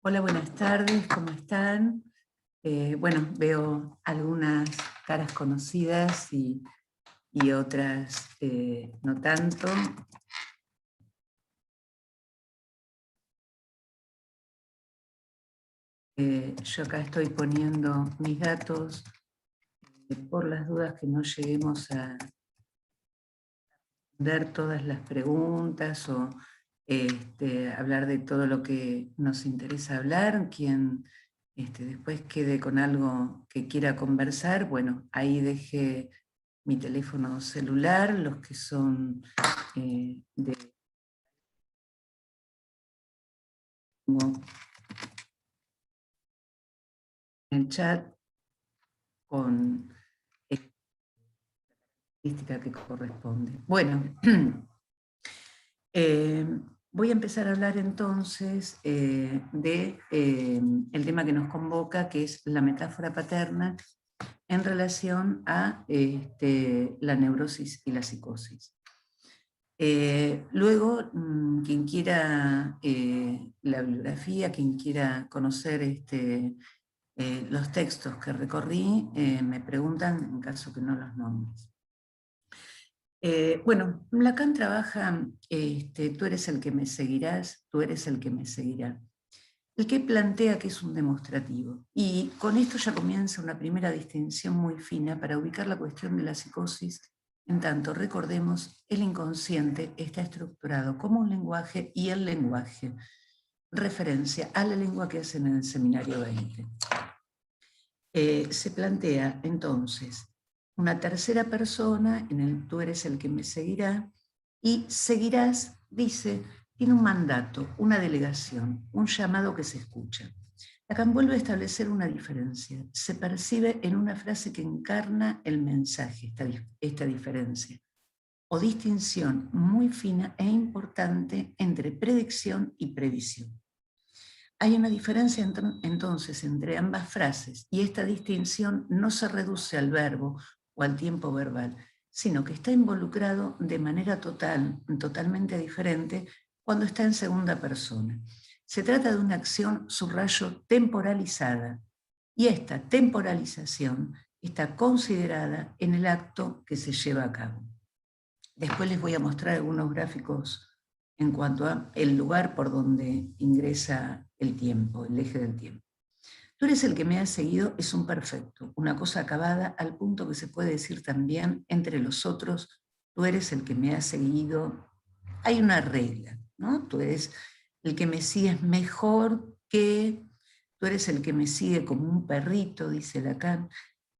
Hola, buenas tardes, ¿cómo están? Bueno, veo algunas caras conocidas y otras no tanto. Yo acá estoy poniendo mis datos por las dudas que no lleguemos a ver todas las preguntas o hablar de todo lo que nos interesa hablar. Quien después quede con algo que quiera conversar, bueno, ahí deje mi teléfono celular, los que son de el chat con la estadística que corresponde. Bueno, voy a empezar a hablar entonces de el tema que nos convoca, que es la metáfora paterna en relación a la neurosis y la psicosis. Luego, quien quiera la bibliografía, quien quiera conocer los textos que recorrí, me preguntan en caso que no los nombres. Bueno, Lacan trabaja, tú eres el que me seguirás, tú eres el que me seguirá. El que plantea que es un demostrativo. Y con esto ya comienza una primera distinción muy fina para ubicar la cuestión de la psicosis. En tanto, recordemos, el inconsciente está estructurado como un lenguaje y el lenguaje, referencia a la lengua que hacen en el seminario 20. Se plantea entonces una tercera persona en el tú eres el que me seguirá, y seguirás, dice, tiene un mandato, una delegación, un llamado que se escucha. Lacan vuelve a establecer una diferencia. Se percibe en una frase que encarna el mensaje, esta diferencia, o distinción muy fina e importante entre predicción y previsión. Hay una diferencia entonces entre ambas frases, y esta distinción no se reduce al verbo o al tiempo verbal, sino que está involucrado de manera totalmente diferente cuando está en segunda persona. Se trata de una acción, subrayo, temporalizada, y esta temporalización está considerada en el acto que se lleva a cabo. Después les voy a mostrar algunos gráficos en cuanto a el lugar por donde ingresa el tiempo, el eje del tiempo. Tú eres el que me has seguido es un perfecto, una cosa acabada al punto que se puede decir también entre los otros, tú eres el que me has seguido. Hay una regla, ¿no? Tú eres el que me sigues mejor que, tú eres el que me sigue como un perrito, dice Lacan.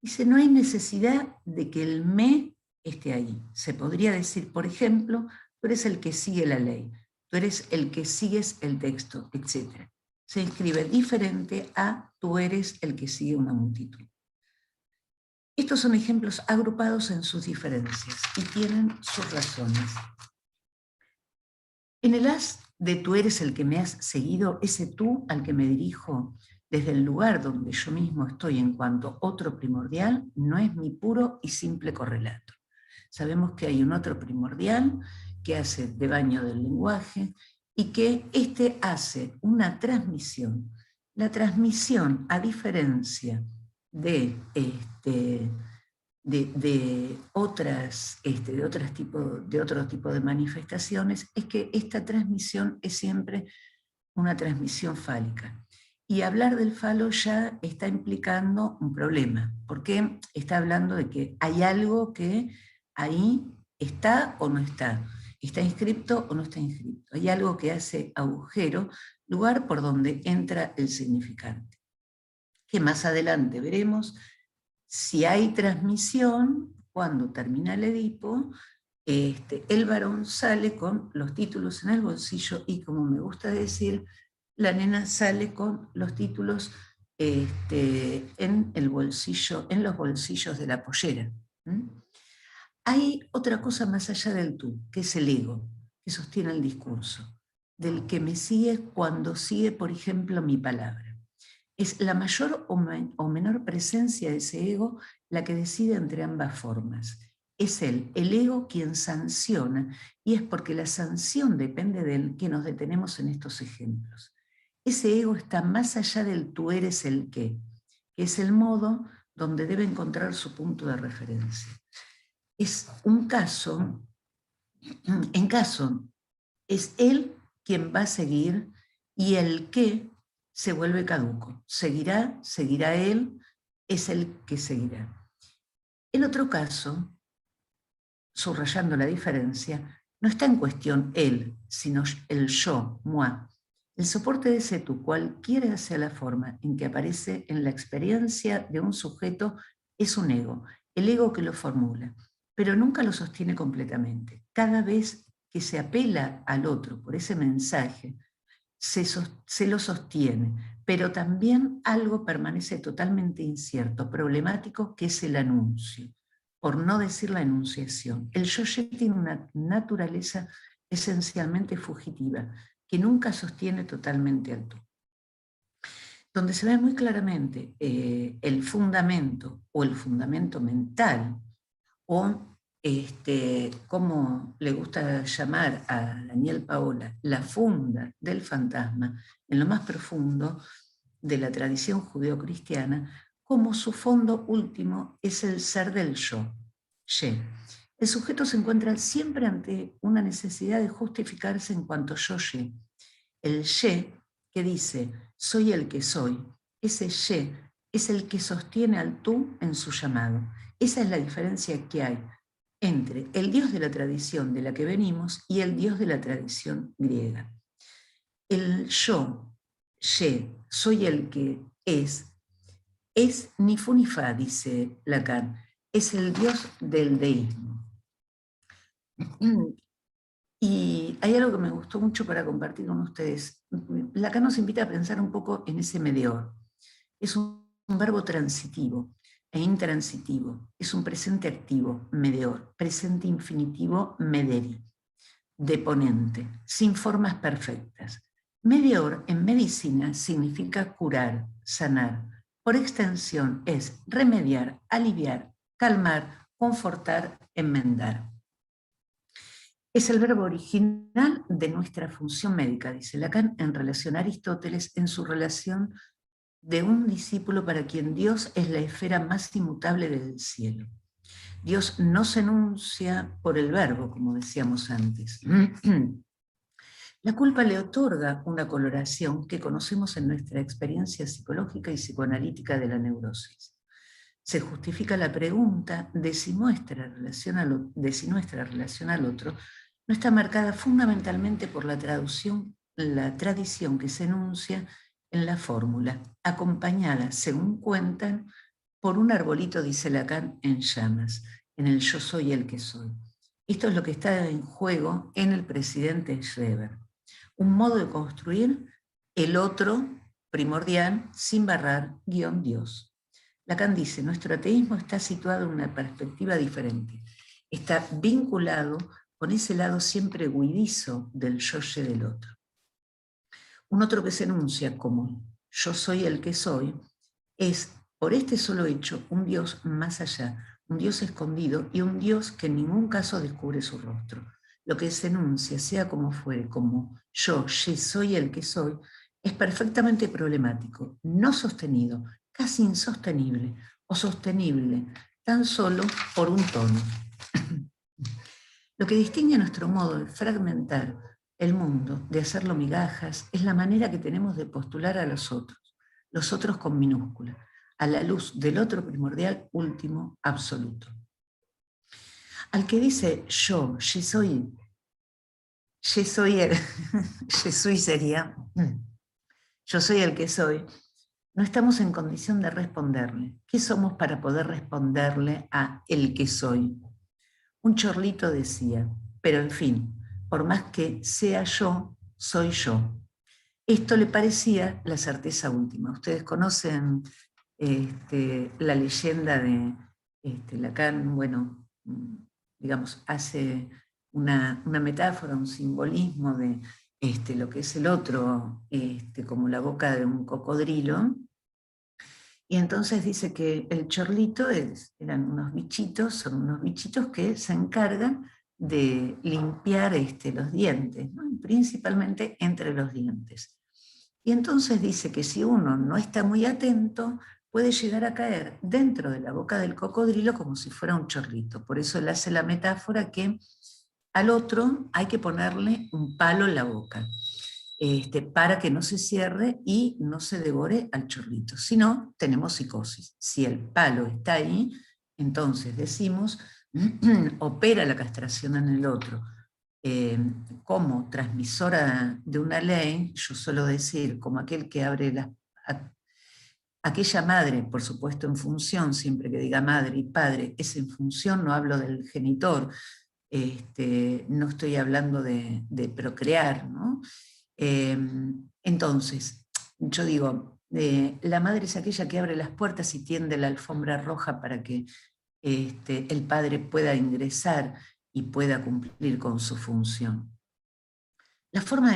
Dice, no hay necesidad de que el me esté ahí. Se podría decir, por ejemplo, tú eres el que sigue la ley, tú eres el que sigues el texto, etc. Se escribe diferente a tú eres el que sigue una multitud. Estos son ejemplos agrupados en sus diferencias y tienen sus razones. En el haz de tú eres el que me has seguido, ese tú al que me dirijo desde el lugar donde yo mismo estoy en cuanto otro primordial, no es mi puro y simple correlato. Sabemos que hay un otro primordial que hace de baño del lenguaje y que hace una transmisión. La transmisión, a diferencia de otro tipo de manifestaciones, es que esta transmisión es siempre una transmisión fálica. Y hablar del falo ya está implicando un problema, porque está hablando de que hay algo que ahí está o no está inscripto o no está inscripto. Hay algo que hace agujero, lugar por donde entra el significante. Que más adelante veremos. Si hay transmisión, cuando termina el Edipo, el varón sale con los títulos en el bolsillo y, como me gusta decir, la nena sale con los títulos en el bolsillo, en los bolsillos de la pollera. Hay otra cosa más allá del tú, que es el ego, que sostiene el discurso, del que me sigue cuando sigue, por ejemplo, mi palabra. Es la mayor o menor presencia de ese ego la que decide entre ambas formas. Es él, el ego, quien sanciona, y es porque la sanción depende de él que nos detenemos en estos ejemplos. ese ego está más allá del tú eres el qué, que es el modo donde debe encontrar su punto de referencia. Es un caso, en caso, es él quien va a seguir y el qué se vuelve caduco. Seguirá él, es el que seguirá. En otro caso, subrayando la diferencia, no está en cuestión él, sino el yo, moi. El soporte de ese tú, cualquiera sea la forma en que aparece en la experiencia de un sujeto, es un ego, el ego que lo formula, pero nunca lo sostiene completamente. Cada vez que se apela al otro por ese mensaje, se lo sostiene, pero también algo permanece totalmente incierto, problemático, que es el anuncio, por no decir la enunciación. El yo-ye tiene una naturaleza esencialmente fugitiva, que nunca sostiene totalmente al tú. Donde se ve muy claramente el fundamento o el fundamento mental, o como le gusta llamar a Daniel Paola, la funda del fantasma, en lo más profundo de la tradición judeocristiana, como su fondo último es el ser del yo, ye. El sujeto se encuentra siempre ante una necesidad de justificarse en cuanto yo-ye. El ye que dice, soy el que soy, ese ye es el que sostiene al tú en su llamado. Esa es la diferencia que hay entre el Dios de la tradición de la que venimos y el Dios de la tradición griega. El yo, ye, soy el que es ni fu ni fa, dice Lacan, es el Dios del deísmo. Y hay algo que me gustó mucho para compartir con ustedes. Lacan nos invita a pensar un poco en ese mediador. Es un verbo transitivo e intransitivo. Es un presente activo, medior, presente infinitivo, mederi, deponente, sin formas perfectas. Medior en medicina significa curar, sanar. Por extensión es remediar, aliviar, calmar, confortar, enmendar. Es el verbo original de nuestra función médica, dice Lacan, en relación a Aristóteles, en su relación de un discípulo para quien Dios es la esfera más inmutable del cielo. Dios no se enuncia por el verbo, como decíamos antes. La culpa le otorga una coloración que conocemos en nuestra experiencia psicológica y psicoanalítica de la neurosis. Se justifica la pregunta de si nuestra relación al otro no está marcada fundamentalmente por la tradición que se enuncia en la fórmula, acompañada, según cuentan, por un arbolito, dice Lacan, en llamas, en el yo soy el que soy. Esto es lo que está en juego en el presidente Schreber. Un modo de construir el otro primordial sin barrar guión Dios. Lacan dice, nuestro ateísmo está situado en una perspectiva diferente. Está vinculado con ese lado siempre huidizo del yo-ye del otro. Un otro que se enuncia como yo soy el que soy es, por este solo hecho, un Dios más allá, un Dios escondido y un Dios que en ningún caso descubre su rostro. Lo que se enuncia, sea como fuere, como yo soy el que soy, es perfectamente problemático, no sostenido, casi insostenible o sostenible tan solo por un tono. Lo que distingue nuestro modo de fragmentar el mundo, de hacerlo migajas, es la manera que tenemos de postular a los otros con minúscula, a la luz del otro primordial, último, absoluto. Al que dice yo soy sería, yo soy el que soy, no estamos en condición de responderle. ¿Qué somos para poder responderle a el que soy? Un chorlito decía, pero en fin, por más que sea yo, soy yo. Esto le parecía la certeza última. Ustedes conocen la leyenda de Lacan, bueno, digamos, hace una metáfora, un simbolismo de lo que es el otro, como la boca de un cocodrilo. Y entonces dice que el chorlito eran unos bichitos, son unos bichitos que se encargan de limpiar los dientes, ¿no? Principalmente entre los dientes. Y entonces dice que si uno no está muy atento, puede llegar a caer dentro de la boca del cocodrilo como si fuera un chorrito. Por eso él hace la metáfora que al otro hay que ponerle un palo en la boca, para que no se cierre y no se devore al chorrito. Si no, tenemos psicosis. Si el palo está ahí, entonces decimos, opera la castración en el otro. Como transmisora de una ley, yo suelo decir, como aquel que abre aquella madre, por supuesto en función, siempre que diga madre y padre, es en función, no hablo del genitor, no estoy hablando de procrear, ¿no? Entonces, yo digo, la madre es aquella que abre las puertas y tiende la alfombra roja para que el padre pueda ingresar y pueda cumplir con su función. La forma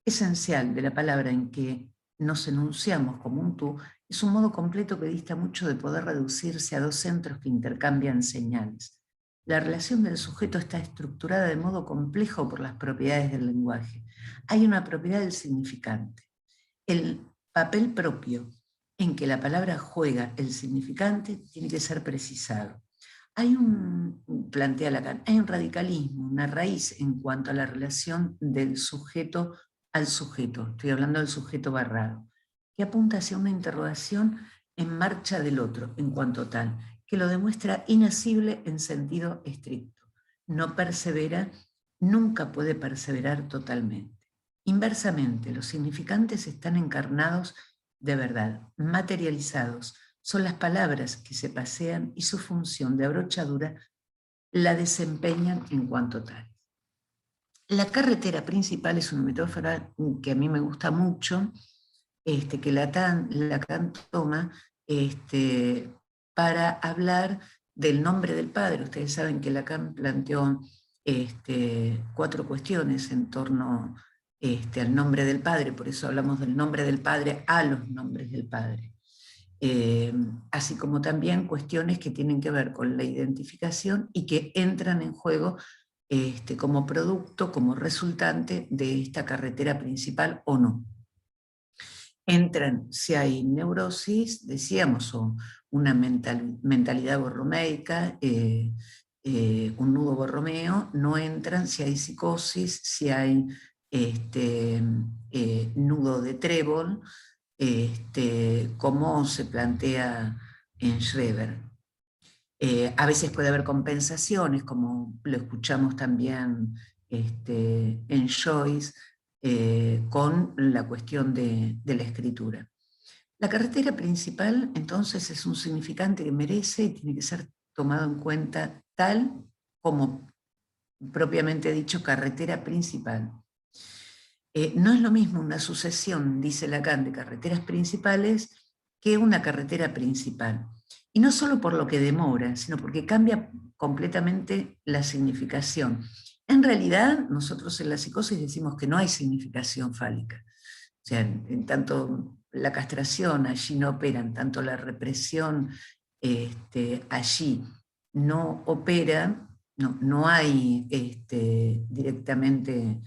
esencial de la palabra en que nos enunciamos como un tú es un modo completo que dista mucho de poder reducirse a dos centros que intercambian señales. La relación del sujeto está estructurada de modo complejo por las propiedades del lenguaje. Hay una propiedad del significante. El papel propio en que la palabra juega el significante tiene que ser precisado. Plantea Lacan, hay un radicalismo, una raíz en cuanto a la relación del sujeto al sujeto, estoy hablando del sujeto barrado, que apunta hacia una interrogación en marcha del otro en cuanto tal, que lo demuestra inasible en sentido estricto. No persevera, nunca puede perseverar totalmente. Inversamente, los significantes están encarnados de verdad, materializados. Son las palabras que se pasean y su función de abrochadura la desempeñan en cuanto tal. La carretera principal es una metáfora que a mí me gusta mucho, que Lacan toma para hablar del nombre del padre. Ustedes saben que Lacan planteó 4 cuestiones en torno al nombre del padre, por eso hablamos del nombre del padre a los nombres del padre. Así como también cuestiones que tienen que ver con la identificación y que entran en juego como producto, como resultante de esta carretera principal o no. Entran si hay neurosis, decíamos, o una mentalidad borromeica, un nudo borromeo, no entran si hay psicosis, si hay nudo de trébol, como se plantea en Schreber. A veces puede haber compensaciones, como lo escuchamos también en Joyce, con la cuestión de la escritura. La carretera principal, entonces, es un significante que merece y tiene que ser tomado en cuenta tal como propiamente dicho carretera principal. No es lo mismo una sucesión, dice Lacan, de carreteras principales que una carretera principal. Y no solo por lo que demora, sino porque cambia completamente la significación. En realidad, nosotros en la psicosis decimos que no hay significación fálica. O sea, en tanto la castración allí no opera, en tanto la represión allí no opera, no hay directamente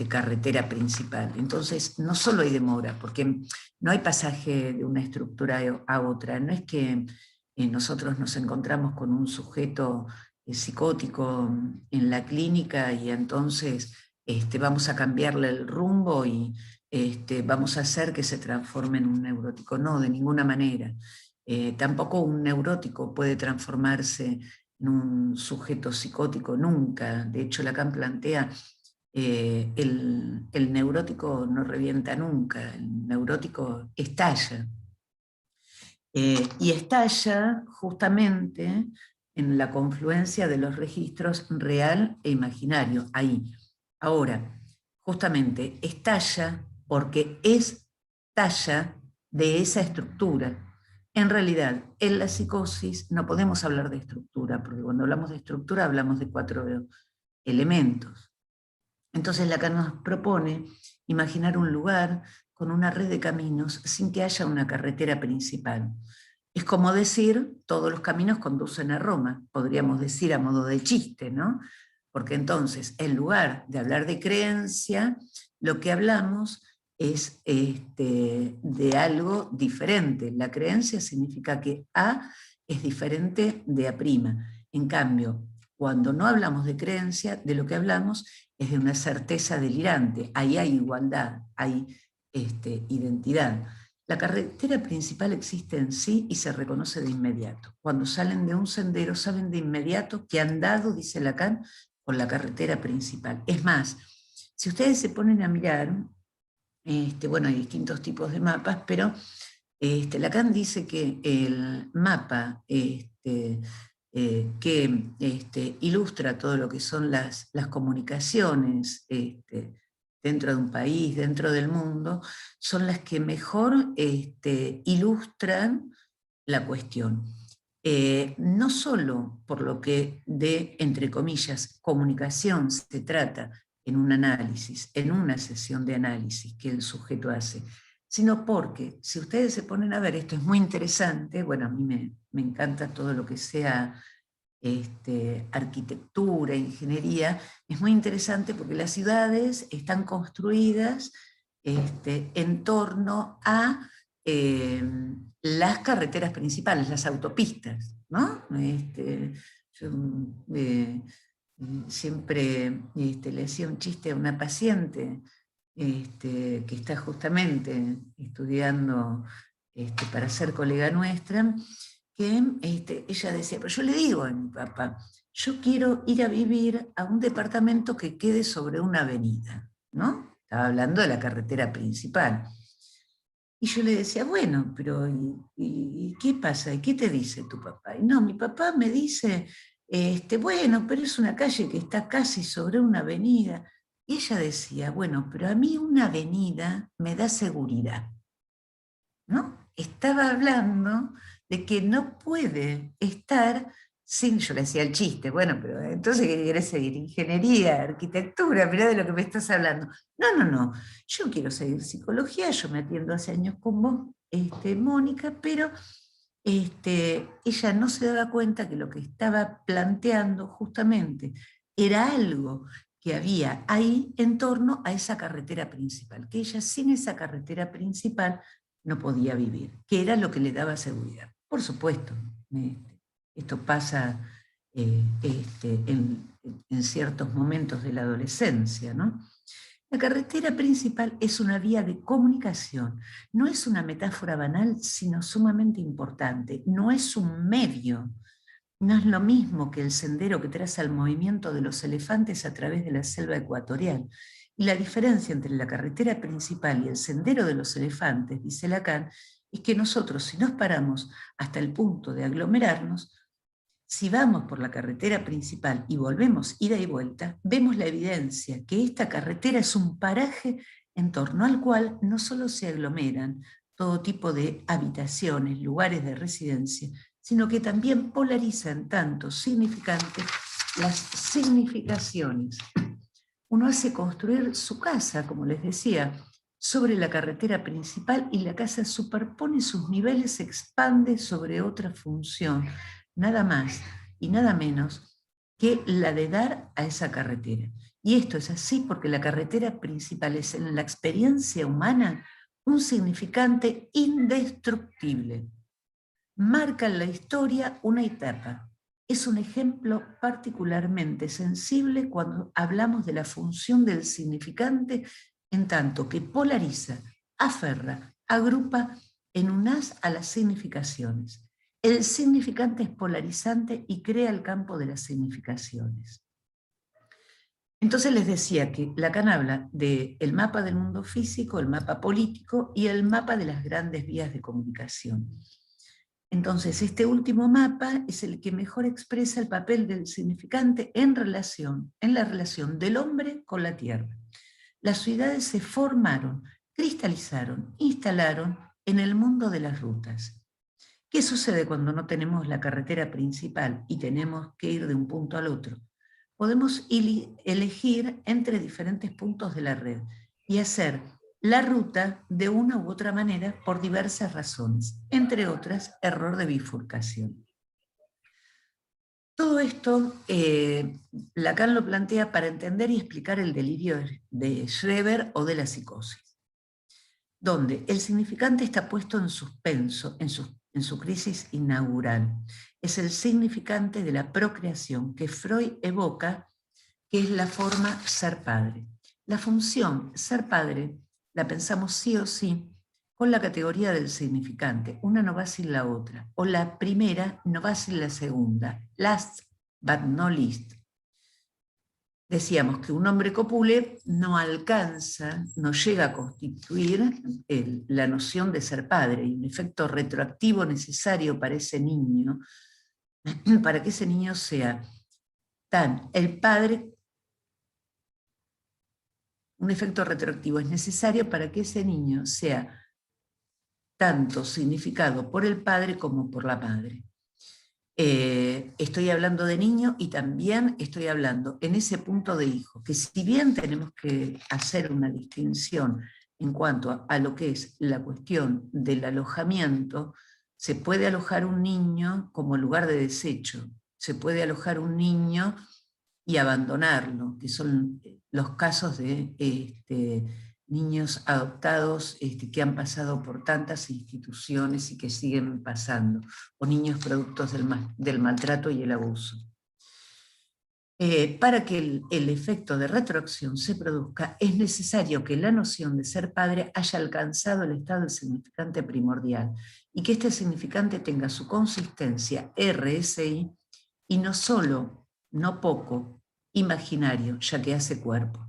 carretera principal. Entonces, no solo hay demora, porque no hay pasaje de una estructura a otra, no es que nosotros nos encontramos con un sujeto psicótico en la clínica y entonces vamos a cambiarle el rumbo y vamos a hacer que se transforme en un neurótico. No, de ninguna manera. Tampoco un neurótico puede transformarse en un sujeto psicótico nunca. De hecho, Lacan plantea el neurótico no revienta nunca, el neurótico estalla. Y estalla justamente en la confluencia de los registros real e imaginario, ahí. Ahora, justamente estalla porque es talla de esa estructura. En realidad, en la psicosis no podemos hablar de estructura, porque cuando hablamos de estructura hablamos de 4 elementos. Entonces Lacan nos propone imaginar un lugar con una red de caminos sin que haya una carretera principal. Es como decir, todos los caminos conducen a Roma, podríamos decir a modo de chiste, ¿no? Porque entonces, en lugar de hablar de creencia, lo que hablamos es de algo diferente. La creencia significa que A es diferente de A'. En cambio, cuando no hablamos de creencia, de lo que hablamos es de una certeza delirante. Ahí hay igualdad, hay identidad. La carretera principal existe en sí y se reconoce de inmediato. Cuando salen de un sendero, saben de inmediato que han dado, dice Lacan, por la carretera principal. Es más, si ustedes se ponen a mirar, bueno, hay distintos tipos de mapas, pero Lacan dice que el mapa que ilustra todo lo que son las comunicaciones dentro de un país, dentro del mundo, son las que mejor ilustran la cuestión. No solo por lo que de, entre comillas, comunicación se trata en un análisis, en una sesión de análisis que el sujeto hace, sino porque, si ustedes se ponen a ver, esto es muy interesante, bueno, a mí me encanta todo lo que sea arquitectura, ingeniería, es muy interesante porque las ciudades están construidas en torno a las carreteras principales, las autopistas, ¿no? Yo siempre le hacía un chiste a una paciente que está justamente estudiando para ser colega nuestra, que ella decía, pero yo le digo a mi papá, yo quiero ir a vivir a un departamento que quede sobre una avenida, ¿no? Estaba hablando de la carretera principal. Y yo le decía, bueno, pero ¿y qué pasa? ¿Y qué te dice tu papá? Y no, mi papá me dice, bueno, pero es una calle que está casi sobre una avenida. Y ella decía, bueno, pero a mí una avenida me da seguridad, ¿no? Estaba hablando de que no puede estar sin, yo le decía el chiste, bueno, pero entonces ¿qué querés seguir? Ingeniería, arquitectura, mirá de lo que me estás hablando. No, no, no, yo quiero seguir psicología, yo me atiendo hace años con vos, Mónica, pero ella no se daba cuenta que lo que estaba planteando justamente era algo que había ahí en torno a esa carretera principal, que ella sin esa carretera principal no podía vivir, que era lo que le daba seguridad. Por supuesto, esto pasa en ciertos momentos de la adolescencia, ¿no? La carretera principal es una vía de comunicación, no es una metáfora banal, sino sumamente importante, no es un medio, no es lo mismo que el sendero que traza el movimiento de los elefantes a través de la selva ecuatorial. Y la diferencia entre la carretera principal y el sendero de los elefantes, dice Lacan, es que nosotros, si nos paramos hasta el punto de aglomerarnos, si vamos por la carretera principal y volvemos ida y vuelta, vemos la evidencia que esta carretera es un paraje en torno al cual no solo se aglomeran todo tipo de habitaciones, lugares de residencia, sino que también polariza en tanto significante las significaciones. Uno hace construir su casa, como les decía, sobre la carretera principal y la casa superpone sus niveles, se expande sobre otra función, nada más y nada menos que la de dar a esa carretera. Y esto es así porque la carretera principal es en la experiencia humana un significante indestructible. Marca en la historia una etapa. Es un ejemplo particularmente sensible cuando hablamos de la función del significante en tanto que polariza, aferra, agrupa en un haz a las significaciones. El significante es polarizante y crea el campo de las significaciones. Entonces les decía que Lacan habla del mapa del mundo físico, el mapa político y el mapa de las grandes vías de comunicación. Entonces, este último mapa es el que mejor expresa el papel del significante en la relación del hombre con la tierra. Las ciudades se formaron, cristalizaron, instalaron en el mundo de las rutas. ¿Qué sucede cuando no tenemos la carretera principal y tenemos que ir de un punto al otro? Podemos elegir entre diferentes puntos de la red y hacer la ruta de una u otra manera por diversas razones, entre otras, error de bifurcación. Todo esto Lacan lo plantea para entender y explicar el delirio de Schreber o de la psicosis. donde el significante está puesto en suspenso, en su crisis inaugural. Es el significante de la procreación que Freud evoca, que es la forma ser padre. La función ser padre la pensamos sí o sí con la categoría del significante. Una no va sin la otra, o la primera no va sin la segunda. Last but not least. Decíamos que un hombre copule no alcanza, no llega a constituir la noción de ser padre, y un efecto retroactivo necesario para ese niño, para que ese niño sea tan el padre. Un efecto retroactivo es necesario para que ese niño sea tanto significado por el padre como por la madre. Estoy hablando de niño y también estoy hablando en ese punto de hijo, que si bien tenemos que hacer una distinción en cuanto a lo que es la cuestión del alojamiento, se puede alojar un niño como lugar de desecho, se puede alojar un niño y abandonarlo, que son los casos de niños adoptados que han pasado por tantas instituciones y que siguen pasando, o niños productos del maltrato y el abuso. Para que el efecto de retroacción se produzca, es necesario que la noción de ser padre haya alcanzado el estado del significante primordial y que este significante tenga su consistencia RSI y no solo, no poco, imaginario, ya que hace cuerpo.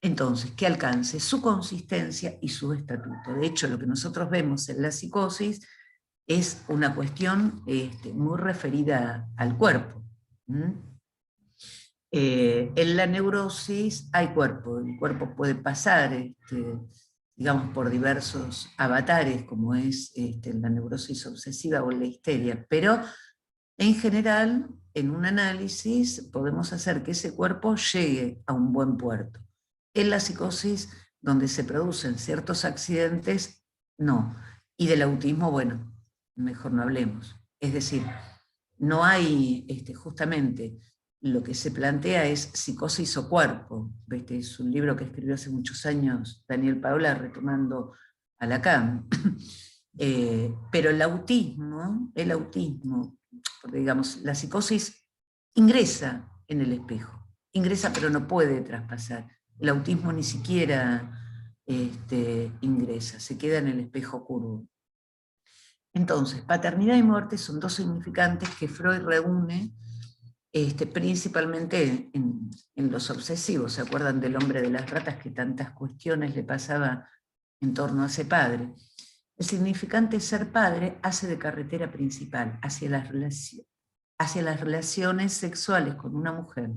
Entonces, que alcance su consistencia y su estatuto. De hecho, lo que nosotros vemos en la psicosis es una cuestión muy referida al cuerpo. En la neurosis hay cuerpo, el cuerpo puede pasar, digamos, por diversos avatares, como es la neurosis obsesiva o la histeria, pero en general, en un análisis, podemos hacer que ese cuerpo llegue a un buen puerto. En la psicosis, donde se producen ciertos accidentes, no. Y del autismo, bueno, mejor no hablemos. Es decir, no hay, justamente, lo que se plantea es psicosis o cuerpo. Es un libro que escribió hace muchos años Daniel Paola, retomando a Lacan. Pero el autismo, porque digamos, la psicosis ingresa en el espejo, ingresa pero no puede traspasar. El autismo ni siquiera ingresa, se queda en el espejo curvo. Entonces, paternidad y muerte son dos significantes que Freud reúne principalmente en los obsesivos. ¿Se acuerdan del hombre de las ratas que tantas cuestiones le pasaba en torno a ese padre? El significante ser padre hace de carretera principal hacia las relaciones sexuales con una mujer.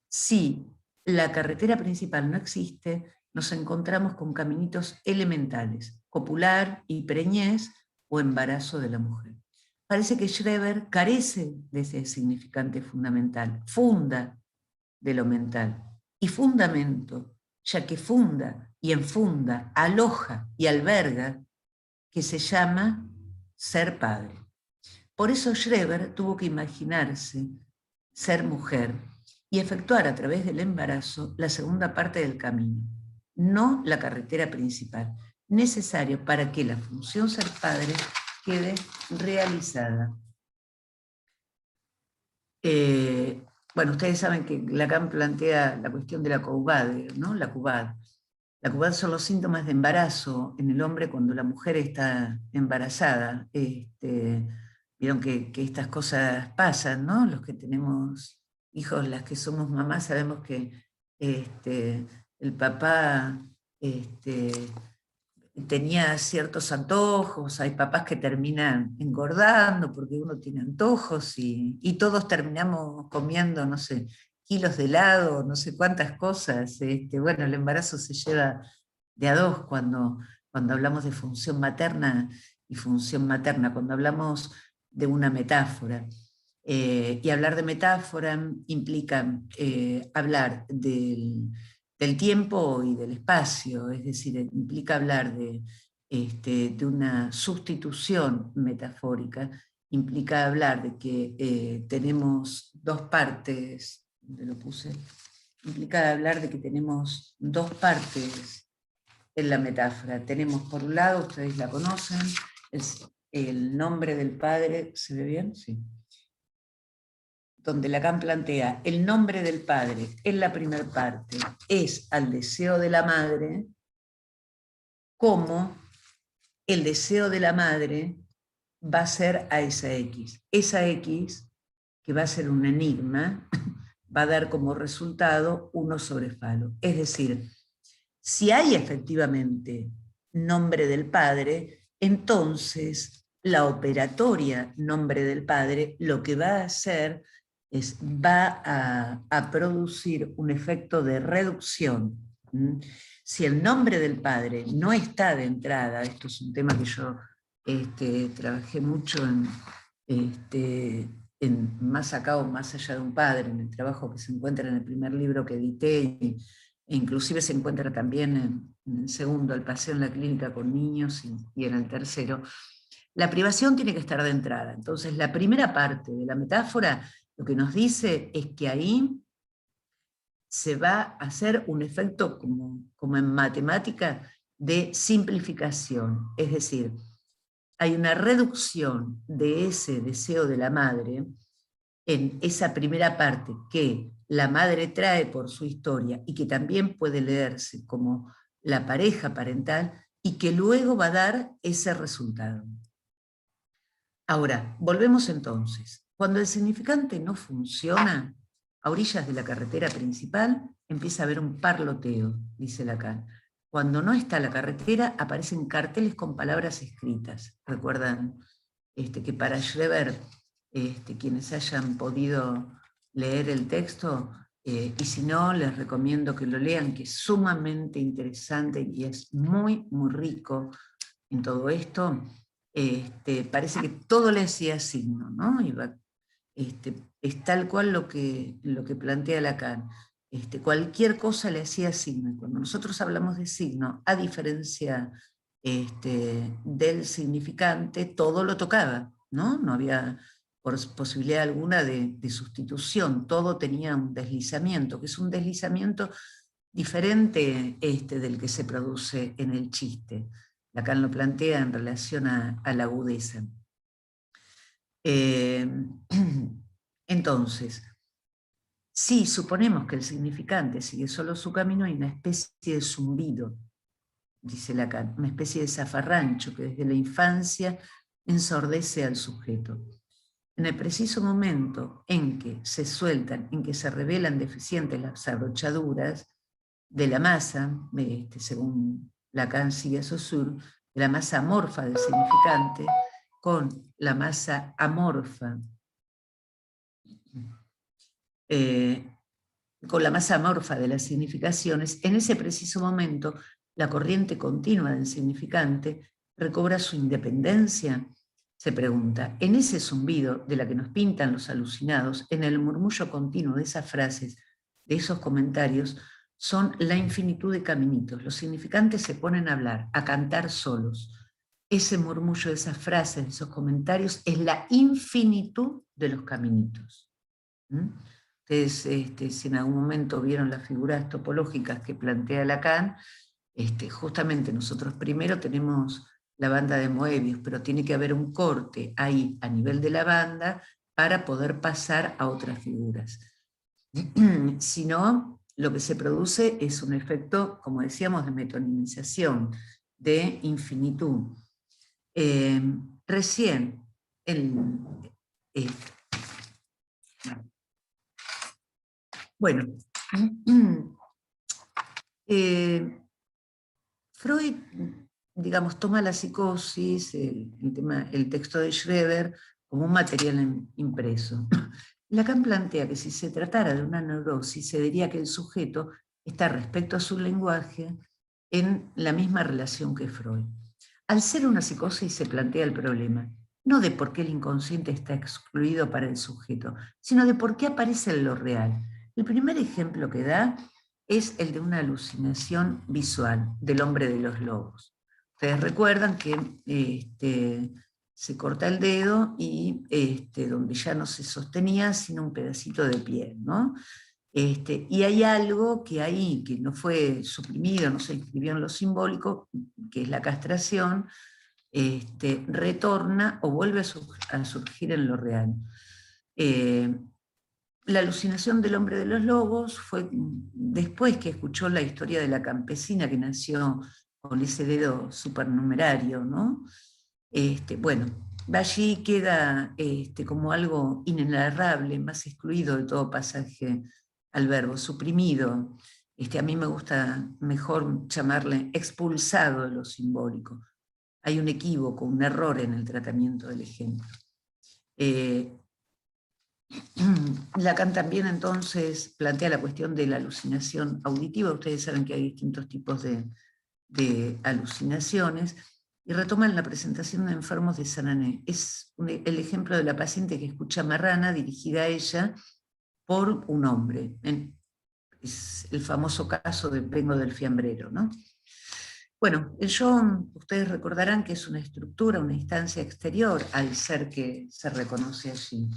Si la carretera principal no existe, nos encontramos con caminitos elementales, copular y preñez o embarazo de la mujer. Parece que Schreber carece de ese significante fundamental, funda de lo mental y fundamento, ya que funda y enfunda, aloja y alberga, que se llama ser padre. Por eso Schreber tuvo que imaginarse ser mujer y efectuar a través del embarazo la segunda parte del camino, no la carretera principal, necesario para que la función ser padre quede realizada. Bueno, ustedes saben que Lacan plantea la cuestión de la CUVAD, ¿no? La CUVAD. La CUVAD son los síntomas de embarazo en el hombre cuando la mujer está embarazada. Vieron que estas cosas pasan, ¿no? Los que tenemos hijos, las que somos mamás, sabemos que el papá tenía ciertos antojos, hay papás que terminan engordando porque uno tiene antojos y todos terminamos comiendo, no sé, kilos de helado, no sé cuántas cosas. Bueno, el embarazo se lleva de a dos cuando hablamos de función materna y función materna, cuando hablamos de una metáfora. Y hablar de metáfora implica hablar del tiempo y del espacio, es decir, implica hablar de una sustitución metafórica, implica hablar de que tenemos dos partes, ¿dónde lo puse? Implica hablar de que tenemos dos partes en la metáfora. Tenemos por un lado, ustedes la conocen, el nombre del padre, ¿se ve bien? Sí. Donde Lacan plantea el nombre del padre en la primera parte es al deseo de la madre, como el deseo de la madre va a ser a esa X. Esa X, que va a ser un enigma, va a dar como resultado 1 sobre falo. Es decir, si hay efectivamente nombre del padre, entonces la operatoria nombre del padre lo que va a hacer es, va a producir un efecto de reducción. Si el nombre del padre no está de entrada, esto es un tema que yo trabajé mucho en Más acá o más allá de un padre, en el trabajo que se encuentra en el primer libro que edité, e inclusive se encuentra también en el segundo, El paseo en la clínica con niños, y en el tercero. La privación tiene que estar de entrada. Entonces, la primera parte de la metáfora lo que nos dice es que ahí se va a hacer un efecto como en matemática de simplificación. Es decir, hay una reducción de ese deseo de la madre en esa primera parte que la madre trae por su historia y que también puede leerse como la pareja parental y que luego va a dar ese resultado. Ahora, volvemos entonces. Cuando el significante no funciona, a orillas de la carretera principal empieza a haber un parloteo, dice Lacan. Cuando no está la carretera, aparecen carteles con palabras escritas. Recuerdan que para Schreber, quienes hayan podido leer el texto, y si no, les recomiendo que lo lean, que es sumamente interesante y es muy, muy rico en todo esto. Parece que todo le hacía signo, ¿no? Es tal cual lo que plantea Lacan. Cualquier cosa le hacía signo. Y cuando nosotros hablamos de signo, a diferencia del significante, todo lo tocaba, ¿no? No había posibilidad alguna de sustitución, todo tenía un deslizamiento, que es un deslizamiento diferente del que se produce en el chiste. Lacan lo plantea en relación a la agudeza. Entonces, si suponemos que el significante sigue solo su camino, hay una especie de zumbido, dice Lacan, una especie de zafarrancho que desde la infancia ensordece al sujeto. En el preciso momento en que se sueltan, en que se revelan deficientes las abrochaduras de la masa, según Lacan sigue a Saussure, de la masa amorfa del significante, con la masa amorfa, con la masa amorfa de las significaciones, en ese preciso momento la corriente continua del significante recobra su independencia, se pregunta. En ese zumbido de la que nos pintan los alucinados, en el murmullo continuo de esas frases, de esos comentarios, son la infinitud de caminitos. Los significantes se ponen a hablar, a cantar solos. Ese murmullo de esas frases, de esos comentarios, es la infinitud de los caminitos. Ustedes, si en algún momento vieron las figuras topológicas que plantea Lacan, justamente nosotros primero tenemos la banda de Moebius, pero tiene que haber un corte ahí a nivel de la banda para poder pasar a otras figuras. Si no, lo que se produce es un efecto, como decíamos, de metonimización, de infinitud. Recién, bueno, Freud, digamos, toma la psicosis, el texto de Schreber, como un material impreso. Lacan plantea que si se tratara de una neurosis, se diría que el sujeto está respecto a su lenguaje en la misma relación que Freud. Al ser una psicosis se plantea el problema, no de por qué el inconsciente está excluido para el sujeto, sino de por qué aparece en lo real. El primer ejemplo que da es el de una alucinación visual del hombre de los lobos. Ustedes recuerdan que se corta el dedo y donde ya no se sostenía sino un pedacito de piel, ¿no? Y hay algo que ahí, que no fue suprimido, no se inscribió en lo simbólico, que es la castración, retorna o vuelve a surgir en lo real. La alucinación del hombre de los lobos fue después que escuchó la historia de la campesina que nació con ese dedo supernumerario, ¿no? Bueno, allí queda como algo inenarrable, más excluido de todo pasaje al verbo, suprimido. A mí me gusta mejor llamarle expulsado de lo simbólico. Hay un equívoco, un error en el tratamiento del ejemplo. Lacan también entonces plantea la cuestión de la alucinación auditiva. Ustedes saben que hay distintos tipos de alucinaciones, y retoman la presentación de enfermos de Sanané. Es el ejemplo de la paciente que escucha marrana dirigida a ella por un hombre. Es el famoso caso de Vengo del Fiambrero, ¿no? Bueno, el yo, ustedes recordarán que es una estructura, una instancia exterior al ser que se reconoce allí.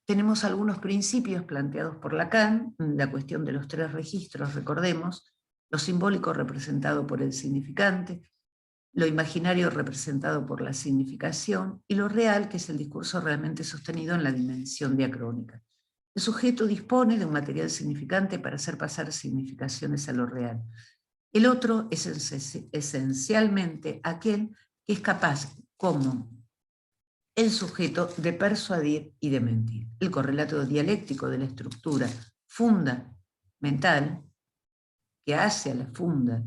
Tenemos algunos principios planteados por Lacan, la cuestión de los tres registros, recordemos, lo simbólico representado por el significante, lo imaginario representado por la significación, y lo real, que es el discurso realmente sostenido en la dimensión diacrónica. El sujeto dispone de un material significante para hacer pasar significaciones a lo real. El otro es esencialmente aquel que es capaz, como el sujeto, de persuadir y de mentir. El correlato dialéctico de la estructura fundamental que hace a la funda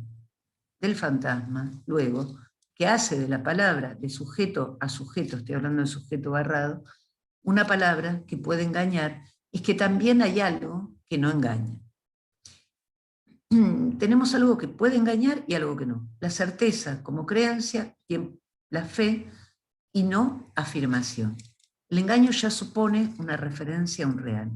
del fantasma, luego, que hace de la palabra de sujeto a sujeto, estoy hablando de sujeto barrado, una palabra que puede engañar, es que también hay algo que no engaña. Tenemos algo que puede engañar y algo que no. La certeza como creencia, la fe y no afirmación. El engaño ya supone una referencia a un real.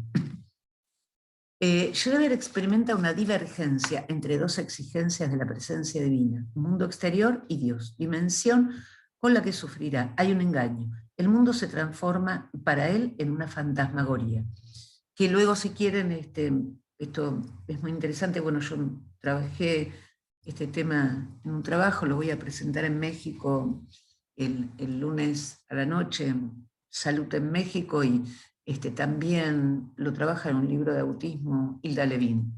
Schreber experimenta una divergencia entre dos exigencias de la presencia divina, mundo exterior y Dios, dimensión con la que sufrirá. Hay un engaño. El mundo se transforma para él en una fantasmagoría, que luego, si quieren, esto es muy interesante. Bueno, yo trabajé este tema en un trabajo, lo voy a presentar en México el lunes a la noche, Salud en México, y también lo trabaja en un libro de autismo Hilda Levin.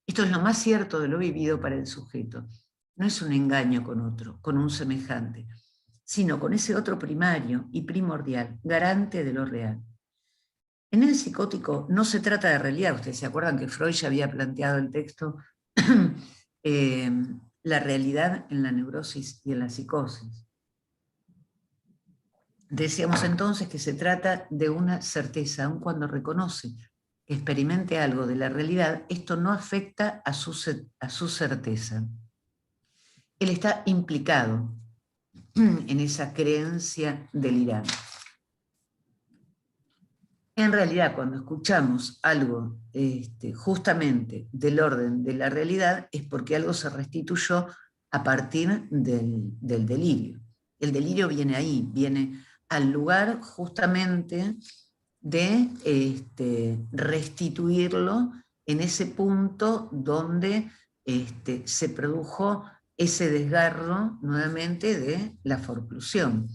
Esto es lo más cierto de lo vivido para el sujeto. No es un engaño con otro, con un semejante, sino con ese otro primario y primordial, garante de lo real. En el psicótico no se trata de realidad. Ustedes se acuerdan que Freud ya había planteado el texto la realidad en la neurosis y en la psicosis. Decíamos entonces que se trata de una certeza, aun cuando reconoce que experimente algo de la realidad, esto no afecta a su certeza. Él está implicado en esa creencia delirante. En realidad, cuando escuchamos algo justamente del orden de la realidad, es porque algo se restituyó a partir del delirio. El delirio viene ahí, viene al lugar justamente de restituirlo en ese punto donde se produjo ese desgarro nuevamente de la forclusión.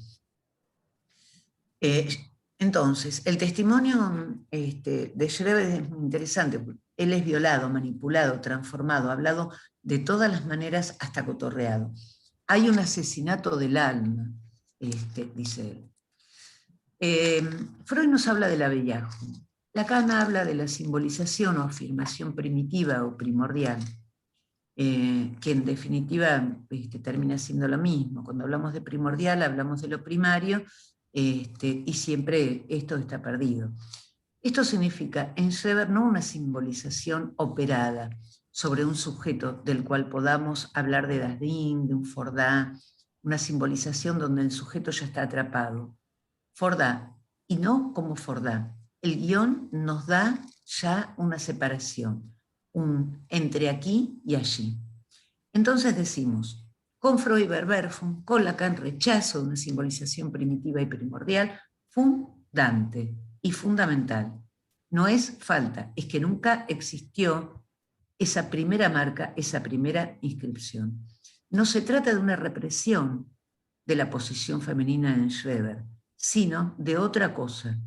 Entonces, el testimonio de Schreber es muy interesante. Él es violado, manipulado, transformado, hablado de todas las maneras hasta cotorreado. Hay un asesinato del alma, dice él. Freud nos habla del avellajo. Lacan habla de la simbolización o afirmación primitiva o primordial, que en definitiva termina siendo lo mismo. Cuando hablamos de primordial, hablamos de lo primario, y siempre esto está perdido. Esto significa, en Schreber, no una simbolización operada sobre un sujeto del cual podamos hablar de Dasdin, de un Fordá, una simbolización donde el sujeto ya está atrapado. Fordá, y no como Fordá. El guión nos da ya una separación, un entre aquí y allí. Entonces decimos, con Freud Verwerfung, con Lacan rechazo de una simbolización primitiva y primordial, Fum Dante, y fundamental. No es falta, es que nunca existió esa primera marca, esa primera inscripción. No se trata de una represión de la posición femenina en Schreber, sino de otra cosa,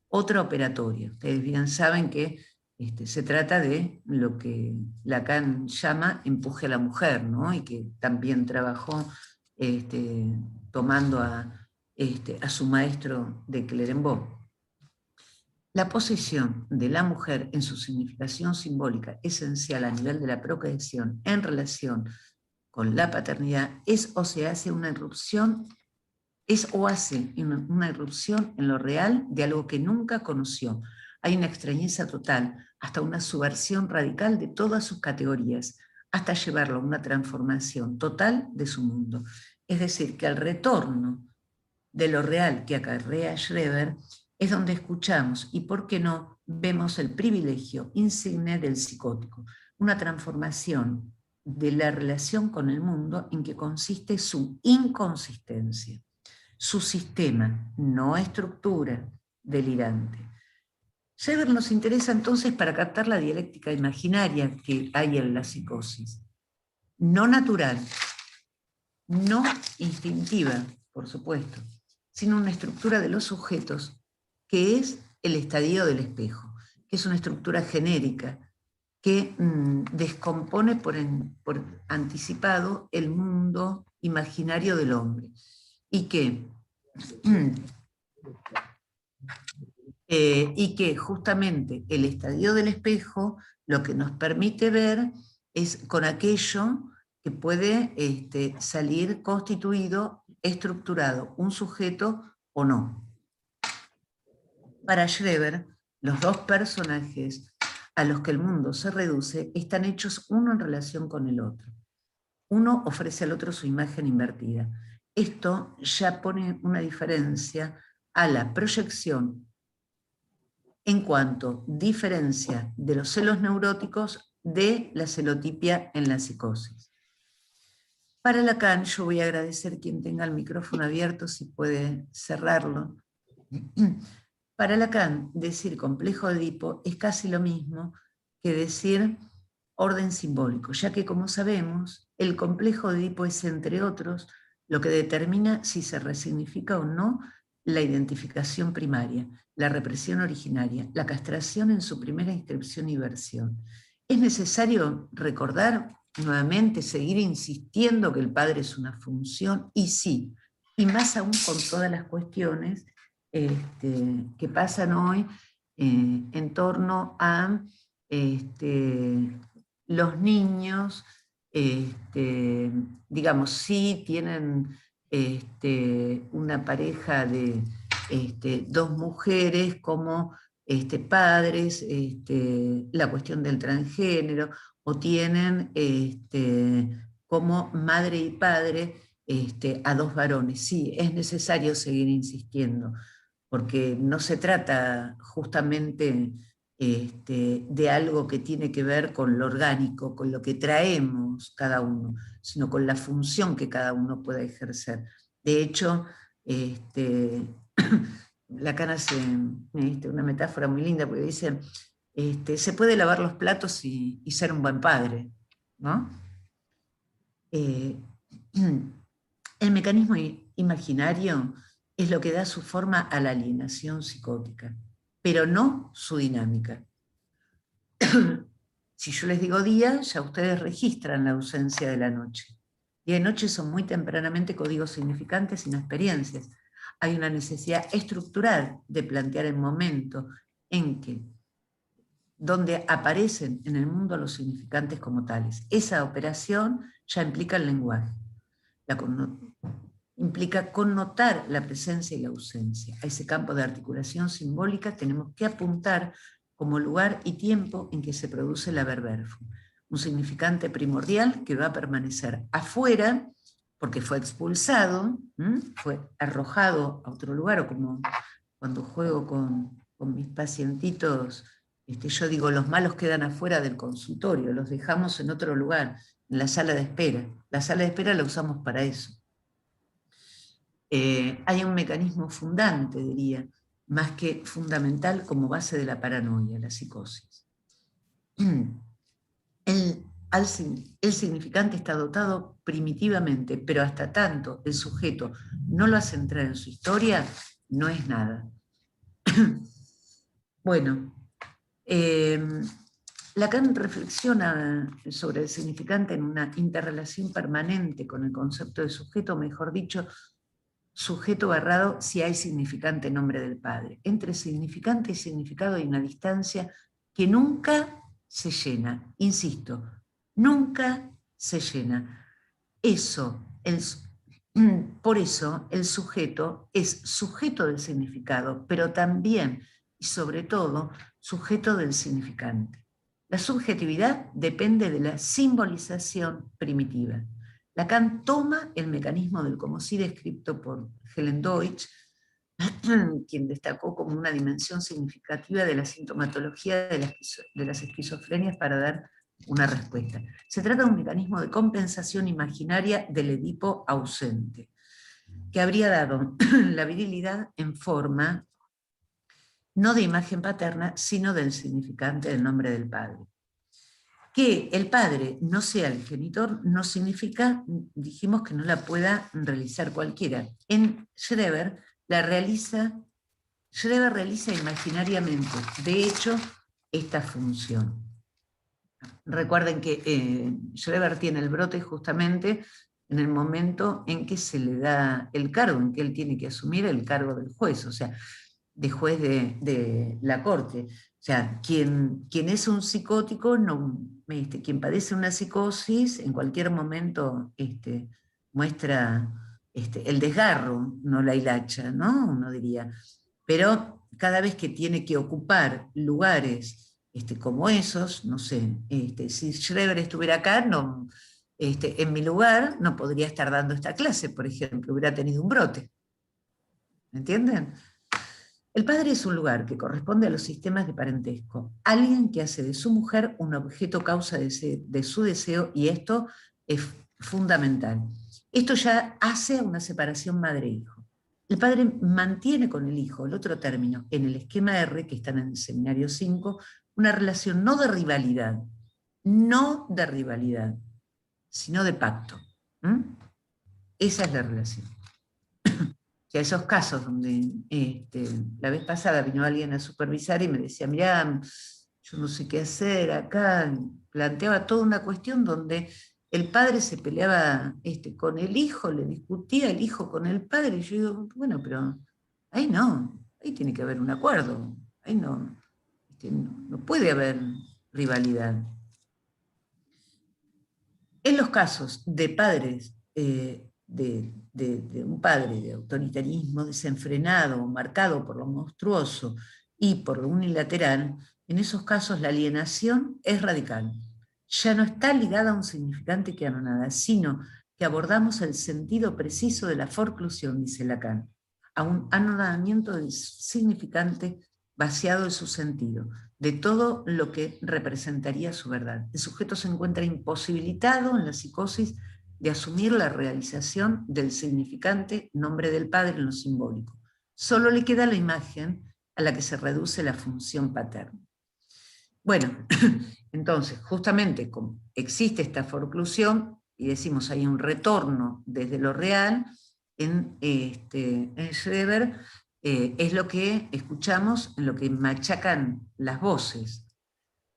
otra operatoria. Ustedes bien saben que se trata de lo que Lacan llama empuje a la mujer, ¿no? Y que también trabajó tomando a su maestro de Clerambault. La posición de la mujer en su significación simbólica esencial a nivel de la procreación en relación con la paternidad es o se hace una irrupción, es o hace una irrupción en lo real de algo que nunca conoció. Hay una extrañeza total, hasta una subversión radical de todas sus categorías, hasta llevarlo a una transformación total de su mundo. Es decir, que al retorno de lo real que acarrea Schreber es donde escuchamos y, por qué no, vemos el privilegio insigne del psicótico, una transformación de la relación con el mundo en que consiste su inconsistencia, su sistema, no estructura delirante. Schreber nos interesa entonces para captar la dialéctica imaginaria que hay en la psicosis, no natural, no instintiva, por supuesto, sino una estructura de los sujetos que es el estadio del espejo, que es una estructura genérica que descompone por anticipado el mundo imaginario del hombre y que justamente el estadio del espejo lo que nos permite ver es con aquello que puede salir constituido, estructurado, un sujeto o no. Para Schreber, los dos personajes a los que el mundo se reduce están hechos uno en relación con el otro. Uno ofrece al otro su imagen invertida. Esto ya pone una diferencia a la proyección en cuanto diferencia de los celos neuróticos de la celotipia en la psicosis. Para Lacan, yo voy a agradecer quien tenga el micrófono abierto, si puede cerrarlo. Para Lacan, decir complejo de Edipo es casi lo mismo que decir orden simbólico, ya que, como sabemos, el complejo de Edipo es, entre otros, lo que determina si se resignifica o no la identificación primaria, la represión originaria, la castración en su primera inscripción y versión. Es necesario recordar nuevamente, seguir insistiendo que el padre es una función, y sí, y más aún con todas las cuestiones que pasan hoy en torno a los niños, digamos, sí tienen una pareja de dos mujeres como padres, la cuestión del transgénero, o tienen como madre y padre a dos varones. Sí, es necesario seguir insistiendo, porque no se trata justamente de algo que tiene que ver con lo orgánico, con lo que traemos cada uno, sino con la función que cada uno pueda ejercer. De hecho, Lacan hace una metáfora muy linda, porque dice, se puede lavar los platos y ser un buen padre, ¿no? El mecanismo imaginario es lo que da su forma a la alienación psicótica, pero no su dinámica. Si yo les digo día, ya ustedes registran la ausencia de la noche. Día y noche son muy tempranamente códigos significantes y no experiencias. Hay una necesidad estructural de plantear el momento en que, donde aparecen en el mundo los significantes como tales. Esa operación ya implica el lenguaje. Implica connotar la presencia y la ausencia. A ese campo de articulación simbólica tenemos que apuntar como lugar y tiempo en que se produce la verberfum, un significante primordial que va a permanecer afuera porque fue expulsado, fue arrojado a otro lugar, o como cuando juego con mis pacientitos, yo digo, los malos quedan afuera del consultorio, los dejamos en otro lugar, en la sala de espera. La sala de espera la usamos para eso. Hay un mecanismo fundante, diría, más que fundamental como base de la paranoia, la psicosis. El significante está dotado primitivamente, pero hasta tanto el sujeto no lo hace entrar en su historia, no es nada. Bueno, Lacan reflexiona sobre el significante en una interrelación permanente con el concepto de sujeto, mejor dicho, sujeto barrado si hay significante en nombre del Padre. Entre significante y significado hay una distancia que nunca se llena. Insisto, nunca se llena. Por eso el sujeto es sujeto del significado, pero también y sobre todo sujeto del significante. La subjetividad depende de la simbolización primitiva. Lacan toma el mecanismo del como sí descrito por Helen Deutsch, quien destacó como una dimensión significativa de la sintomatología de las esquizofrenias para dar una respuesta. Se trata de un mecanismo de compensación imaginaria del Edipo ausente, que habría dado la virilidad en forma no de imagen paterna, sino del significante del nombre del padre. Que el padre no sea el genitor no significa, dijimos, que no la pueda realizar cualquiera. En Schreber realiza imaginariamente, de hecho, esta función. Recuerden que Schreber tiene el brote justamente en el momento en que se le da el cargo, en que él tiene que asumir el cargo del juez, o sea, de juez de la corte. O sea, quien es un psicótico, quien padece una psicosis, en cualquier momento muestra el desgarro, no la hilacha, ¿no? Uno diría. Pero cada vez que tiene que ocupar lugares como esos, no sé, si Schreber estuviera acá, no, en mi lugar no podría estar dando esta clase, por ejemplo, hubiera tenido un brote. ¿Me entienden? El padre es un lugar que corresponde a los sistemas de parentesco, alguien que hace de su mujer un objeto causa de su deseo, y esto es fundamental. Esto ya hace una separación madre-hijo. El padre mantiene con el hijo, el otro término, en el esquema R, que están en el seminario 5, una relación no de rivalidad, sino de pacto. Esa es la relación. O sea, esos casos donde la vez pasada vino alguien a supervisar y me decía, mirá, yo no sé qué hacer acá, planteaba toda una cuestión donde el padre se peleaba con el hijo, le discutía el hijo con el padre, y yo digo, bueno, pero ahí no, ahí tiene que haber un acuerdo, ahí no, no puede haber rivalidad. En los casos de padres, de un padre de autoritarismo desenfrenado, marcado por lo monstruoso y por lo unilateral, en esos casos la alienación es radical. Ya no está ligada a un significante que anonada, sino que abordamos el sentido preciso de la forclusión, dice Lacan, a un anonadamiento del significante vaciado de su sentido, de todo lo que representaría su verdad. El sujeto se encuentra imposibilitado en la psicosis de asumir la realización del significante nombre del padre en lo simbólico. Solo le queda la imagen a la que se reduce la función paterna. Bueno, entonces, justamente como existe esta forclusión, y decimos hay un retorno desde lo real, en Schreber es lo que escuchamos, en lo que machacan las voces,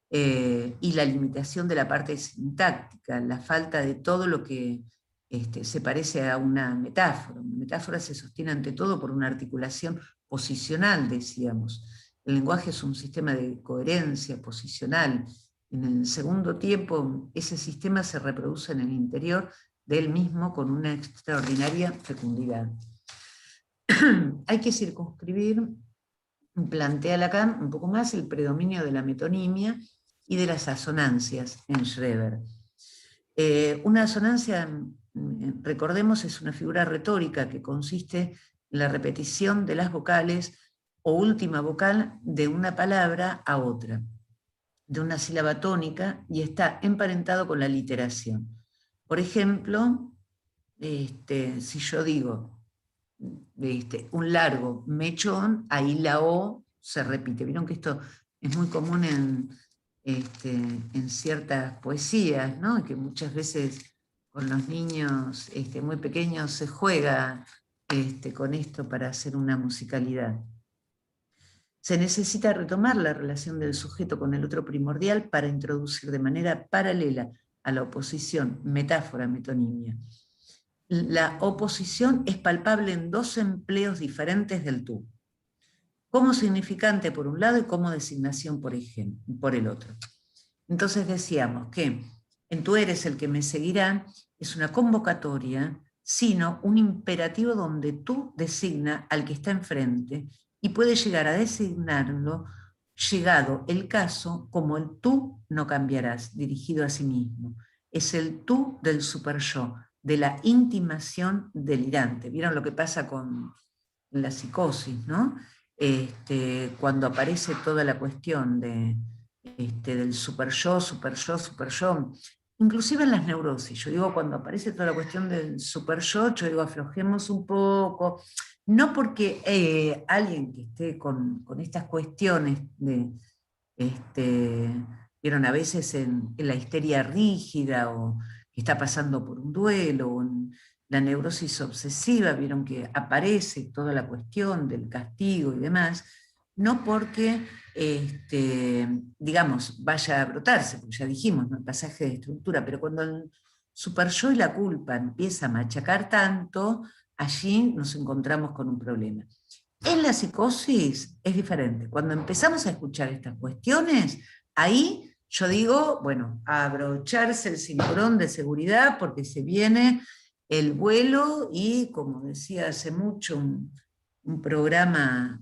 y la limitación de la parte sintáctica, la falta de todo lo que se parece a una metáfora. Una metáfora se sostiene ante todo por una articulación posicional, decíamos. El lenguaje es un sistema de coherencia posicional. En el segundo tiempo, ese sistema se reproduce en el interior de él mismo con una extraordinaria fecundidad. Hay que circunscribir, plantea Lacan un poco más, el predominio de la metonimia y de las asonancias en Schreber. Una asonancia, recordemos, es una figura retórica que consiste en la repetición de las vocales o última vocal de una palabra a otra, de una sílaba tónica, y está emparentado con la literación. Por ejemplo, si yo digo un largo mechón, ahí la O se repite. Vieron que esto es muy común en ciertas poesías, ¿no? Y que muchas veces con los niños muy pequeños se juega con esto para hacer una musicalidad. Se necesita retomar la relación del sujeto con el otro primordial para introducir de manera paralela a la oposición, metáfora, metonimia. La oposición es palpable en dos empleos diferentes del tú, como significante por un lado y como designación por el otro. Entonces decíamos que en tú eres el que me seguirá es una convocatoria, sino un imperativo donde tú designa al que está enfrente y puede llegar a designarlo, llegado el caso, como el tú no cambiarás, dirigido a sí mismo. Es el tú del super yo, de la intimación delirante. ¿Vieron lo que pasa con la psicosis, ¿no? Cuando aparece toda la cuestión del super yo, super yo, super yo, inclusive en las neurosis, yo digo, cuando aparece toda la cuestión del super yo digo, aflojemos un poco, no porque alguien que esté con estas cuestiones vieron a veces en la histeria rígida o que está pasando por un duelo o en la neurosis obsesiva, vieron que aparece toda la cuestión del castigo y demás, no porque, digamos, vaya a brotarse, porque ya dijimos, ¿no? El pasaje de estructura, pero cuando el super yo y la culpa empieza a machacar tanto, allí nos encontramos con un problema. En la psicosis es diferente. Cuando empezamos a escuchar estas cuestiones, ahí yo digo, bueno, a abrocharse el cinturón de seguridad porque se viene el vuelo y, como decía hace mucho un programa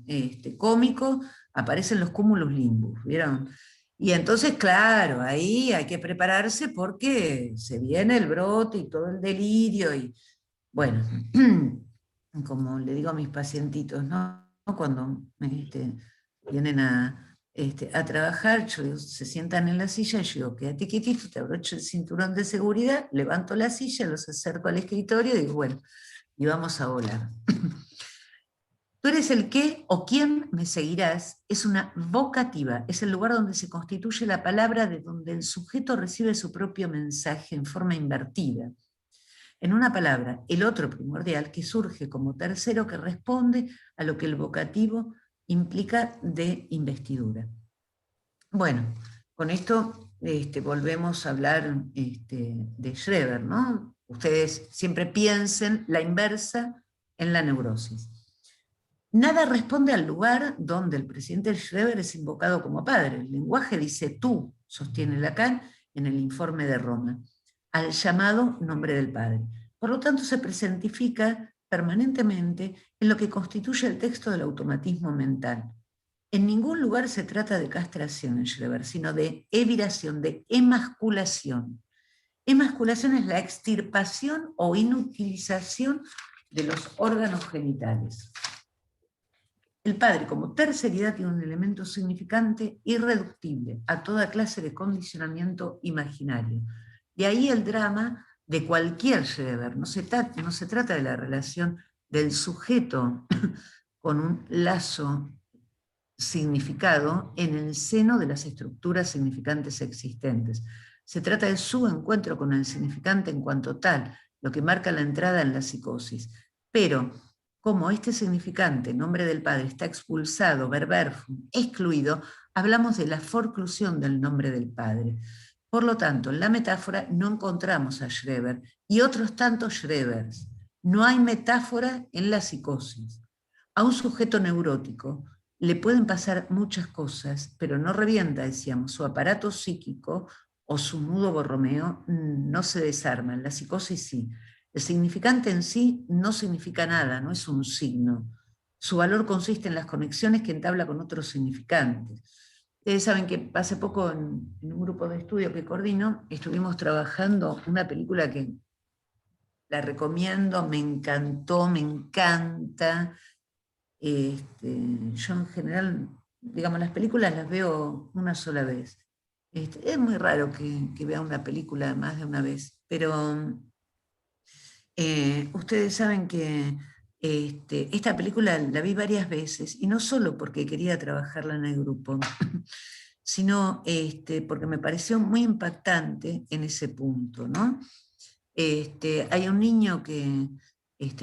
cómico, aparecen los cúmulos limbus, ¿vieron? Y entonces, claro, ahí hay que prepararse porque se viene el brote y todo el delirio y, bueno, como le digo a mis pacientitos, ¿no? Cuando vienen a trabajar, yo digo, se sientan en la silla y yo digo, quédate quietito, te abrocho el cinturón de seguridad, levanto la silla, los acerco al escritorio y digo, bueno, y vamos a volar. Tú eres el qué o quién me seguirás, es una vocativa, es el lugar donde se constituye la palabra de donde el sujeto recibe su propio mensaje en forma invertida. En una palabra, el otro primordial que surge como tercero que responde a lo que el vocativo implica de investidura. Bueno, con esto volvemos a hablar de Schreber, ¿no? Ustedes siempre piensen la inversa en la neurosis. Nada responde al lugar donde el presidente Schreber es invocado como padre. El lenguaje dice tú, sostiene Lacan en el informe de Roma, al llamado nombre del padre. Por lo tanto, se presentifica permanentemente en lo que constituye el texto del automatismo mental. En ningún lugar se trata de castración en Schreber, sino de eviración, de emasculación. Emasculación es la extirpación o inutilización de los órganos genitales. El padre, como terceridad, tiene un elemento significante irreductible a toda clase de condicionamiento imaginario. De ahí el drama de cualquier Schreber. No se trata de la relación del sujeto con un lazo significado en el seno de las estructuras significantes existentes. Se trata de su encuentro con el significante en cuanto tal, lo que marca la entrada en la psicosis. Pero como este significante, nombre del padre, está expulsado, verberfum, excluido, hablamos de la forclusión del nombre del padre. Por lo tanto, en la metáfora no encontramos a Schreber y otros tantos Schrebers. No hay metáfora en la psicosis. A un sujeto neurótico le pueden pasar muchas cosas, pero no revienta, decíamos, su aparato psíquico o su nudo Borromeo no se desarma. En la psicosis sí. El significante en sí no significa nada, no es un signo. Su valor consiste en las conexiones que entabla con otros significantes. Ustedes saben que hace poco en un grupo de estudio que coordino estuvimos trabajando una película que la recomiendo, me encantó, me encanta. Yo en general, digamos, las películas las veo una sola vez. Es muy raro que vea una película más de una vez, pero ustedes saben que esta película la vi varias veces, y no solo porque quería trabajarla en el grupo, sino porque me pareció muy impactante en ese punto, ¿no? Hay un niño que,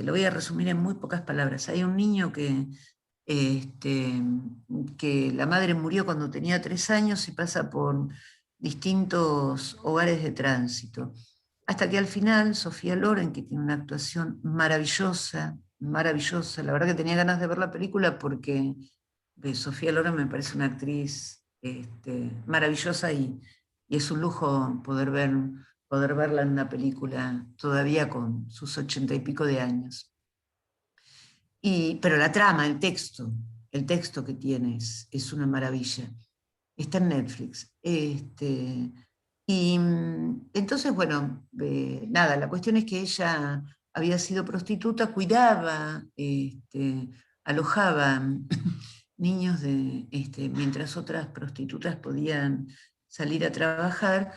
lo voy a resumir en muy pocas palabras, hay un niño que la madre murió cuando tenía 3 años y pasa por distintos hogares de tránsito. Hasta que al final Sofía Loren, que tiene una actuación maravillosa, maravillosa, la verdad que tenía ganas de ver la película porque Sofía Loren me parece una actriz maravillosa y es un lujo poder verla en una película todavía con sus 80 y pico de años. Pero la trama, el texto que tienes es una maravilla. Está en Netflix. Entonces, bueno, nada, la cuestión es que ella había sido prostituta, cuidaba, alojaba niños mientras otras prostitutas podían salir a trabajar.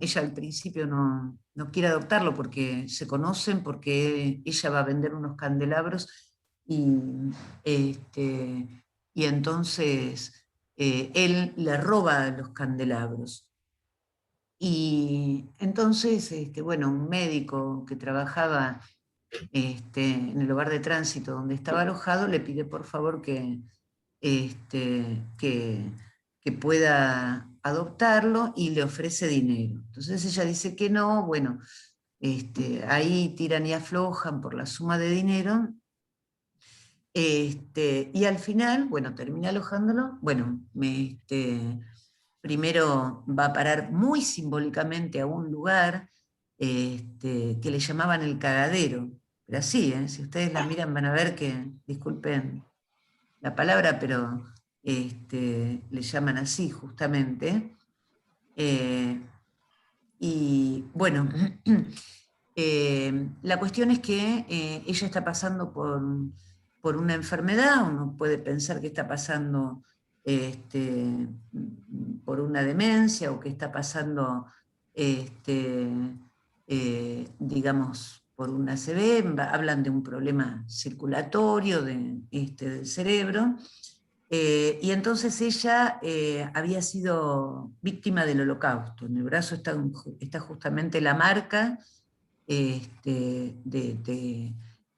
Ella al principio no quiere adoptarlo porque se conocen, porque ella va a vender unos candelabros y, y entonces él le roba los candelabros. Y entonces, bueno, un médico que trabajaba en el hogar de tránsito donde estaba alojado le pide por favor que pueda adoptarlo y le ofrece dinero. Entonces ella dice que no, bueno, ahí tiran y aflojan por la suma de dinero, y al final, bueno, termina alojándolo, bueno, primero va a parar muy simbólicamente a un lugar que le llamaban el cagadero, pero así, si ustedes la miran van a ver que, disculpen la palabra, pero le llaman así justamente. Y bueno, la cuestión es que ella está pasando por una enfermedad, uno puede pensar que está pasando por una demencia o que está pasando, digamos, por una ACV, hablan de un problema circulatorio del cerebro. Y entonces ella había sido víctima del Holocausto. En el brazo está justamente la marca de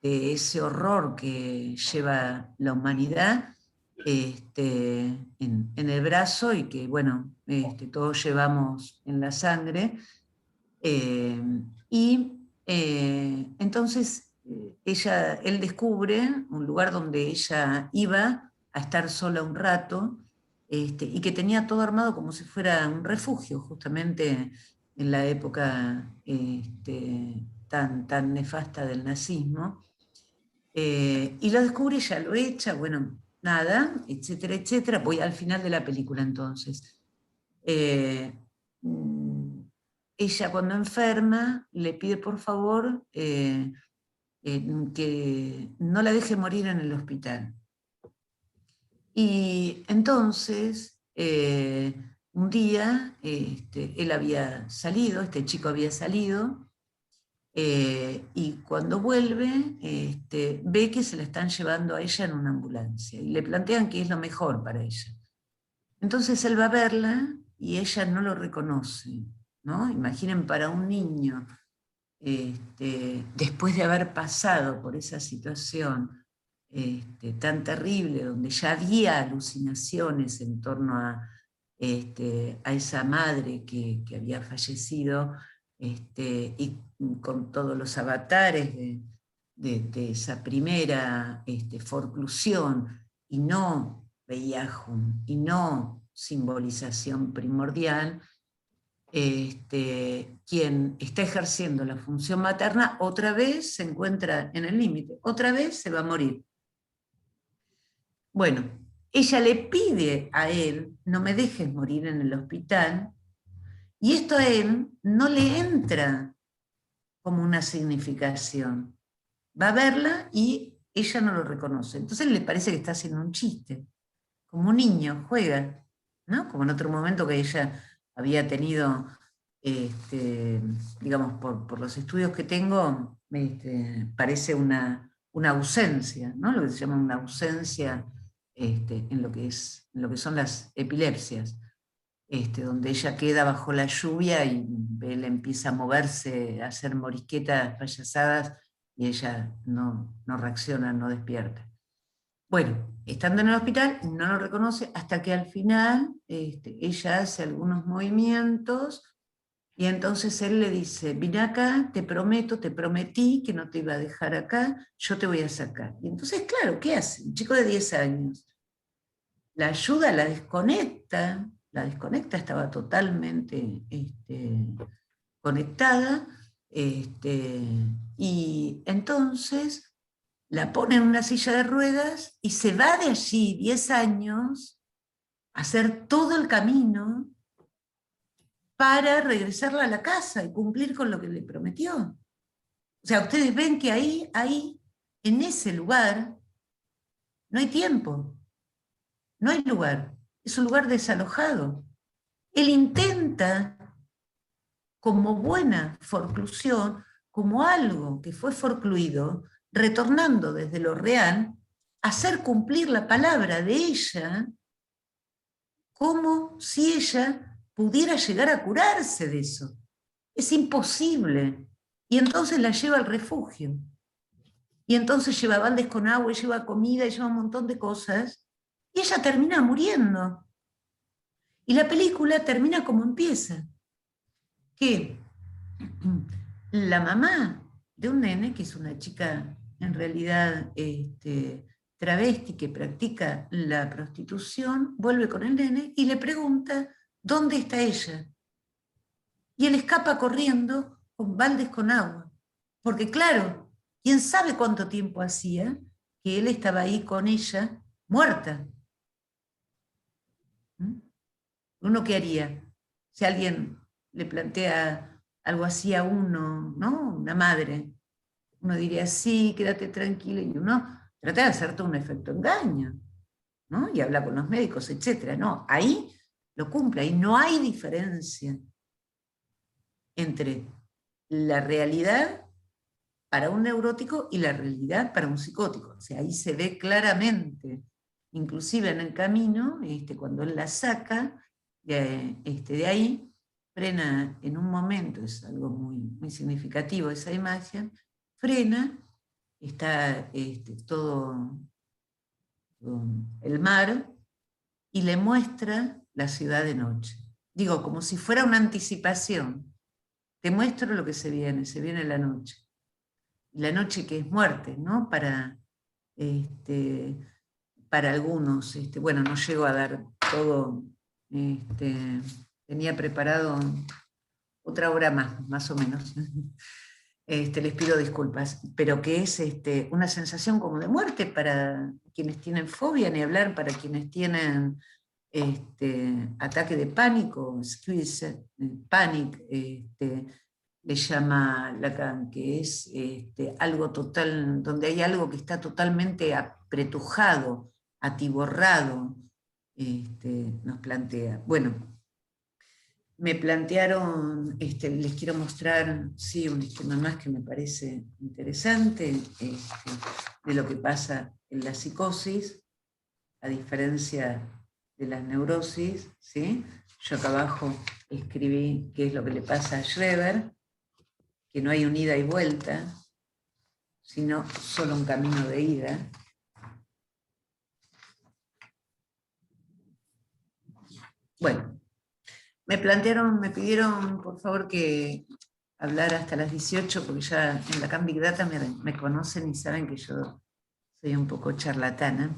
ese horror que lleva la humanidad en el brazo y que, bueno, todos llevamos en la sangre. Entonces él descubre un lugar donde ella iba a estar sola un rato, y que tenía todo armado como si fuera un refugio, justamente en la época tan nefasta del nazismo. Y lo descubre, ella lo echa, bueno, nada, etcétera, etcétera. Voy al final de la película entonces. Eh, mm, Ella cuando enferma le pide por favor que no la deje morir en el hospital. Y entonces, un día, él había salido, este chico había salido, y cuando vuelve, ve que se la están llevando a ella en una ambulancia y le plantean que es lo mejor para ella. Entonces él va a verla y ella no lo reconoce, ¿no? Imaginen para un niño, después de haber pasado por esa situación tan terrible, donde ya había alucinaciones en torno a esa madre que había fallecido, y con todos los avatares de esa primera forclusión, y no Beiajum, y no simbolización primordial, quien está ejerciendo la función materna otra vez se encuentra en el límite, otra vez se va a morir. Bueno, ella le pide a él, no me dejes morir en el hospital, y esto a él no le entra como una significación. Va a verla y ella no lo reconoce. Entonces le parece que está haciendo un chiste, como un niño, juega, ¿no? Como en otro momento que ella había tenido, digamos, por los estudios que tengo, parece una una ausencia, ¿no? Lo que se llama una ausencia en lo que son las epilepsias, donde ella queda bajo la lluvia y él empieza a moverse, a hacer morisquetas payasadas, y ella no reacciona, no despierta. Bueno, estando en el hospital, no lo reconoce hasta que al final ella hace algunos movimientos y entonces él le dice, vine acá, te prometo, te prometí que no te iba a dejar acá, yo te voy a sacar. Y entonces, claro, ¿qué hace? Un chico de 10 años. La ayuda, la desconecta, estaba totalmente conectada, y entonces la pone en una silla de ruedas y se va de allí 10 años a hacer todo el camino para regresarla a la casa y cumplir con lo que le prometió. O sea, ustedes ven que ahí, en ese lugar, no hay tiempo, no hay lugar, es un lugar desalojado. Él intenta, como buena forclusión, como algo que fue forcluido, retornando desde lo real, hacer cumplir la palabra de ella, como si ella pudiera llegar a curarse de eso. Es imposible. Y entonces la lleva al refugio. Y entonces lleva baldes con agua, y lleva comida, y lleva un montón de cosas. Y ella termina muriendo. Y la película termina como empieza. Que la mamá de un nene, que es una chica en realidad travesti que practica la prostitución, vuelve con el nene y le pregunta dónde está ella. Y él escapa corriendo con baldes con agua. Porque claro, quién sabe cuánto tiempo hacía que él estaba ahí con ella, muerta. ¿Mm? ¿Uno qué haría? Si alguien le plantea algo así a uno, ¿no? Una madre, uno diría, sí, quédate tranquilo, y uno trata de hacerte un efecto engaño, ¿no? Y habla con los médicos, etcétera. No, ahí lo cumple, ahí no hay diferencia entre la realidad para un neurótico y la realidad para un psicótico. O sea, ahí se ve claramente, inclusive en el camino, cuando él la saca de ahí, frena en un momento, es algo muy significativo esa imagen, frena, está todo el mar, y le muestra la ciudad de noche. Digo, como si fuera una anticipación. Te muestro lo que se viene la noche. La noche que es muerte, ¿no? Para algunos, bueno, no llego a dar todo, tenía preparado otra hora más o menos. Les pido disculpas, pero que es una sensación como de muerte para quienes tienen fobia, ni hablar para quienes tienen ataque de pánico, squeeze, panic, le llama Lacan, que es algo total, donde hay algo que está totalmente apretujado, atiborrado, nos plantea. Bueno, me plantearon, les quiero mostrar, sí, un esquema más que me parece interesante, de lo que pasa en la psicosis, a diferencia de las neurosis, ¿sí? Yo acá abajo escribí qué es lo que le pasa a Schreber, que no hay un ida y vuelta, sino solo un camino de ida. Bueno, me pidieron por favor que hablara hasta las 18, porque ya en la Big Data me conocen y saben que yo soy un poco charlatana,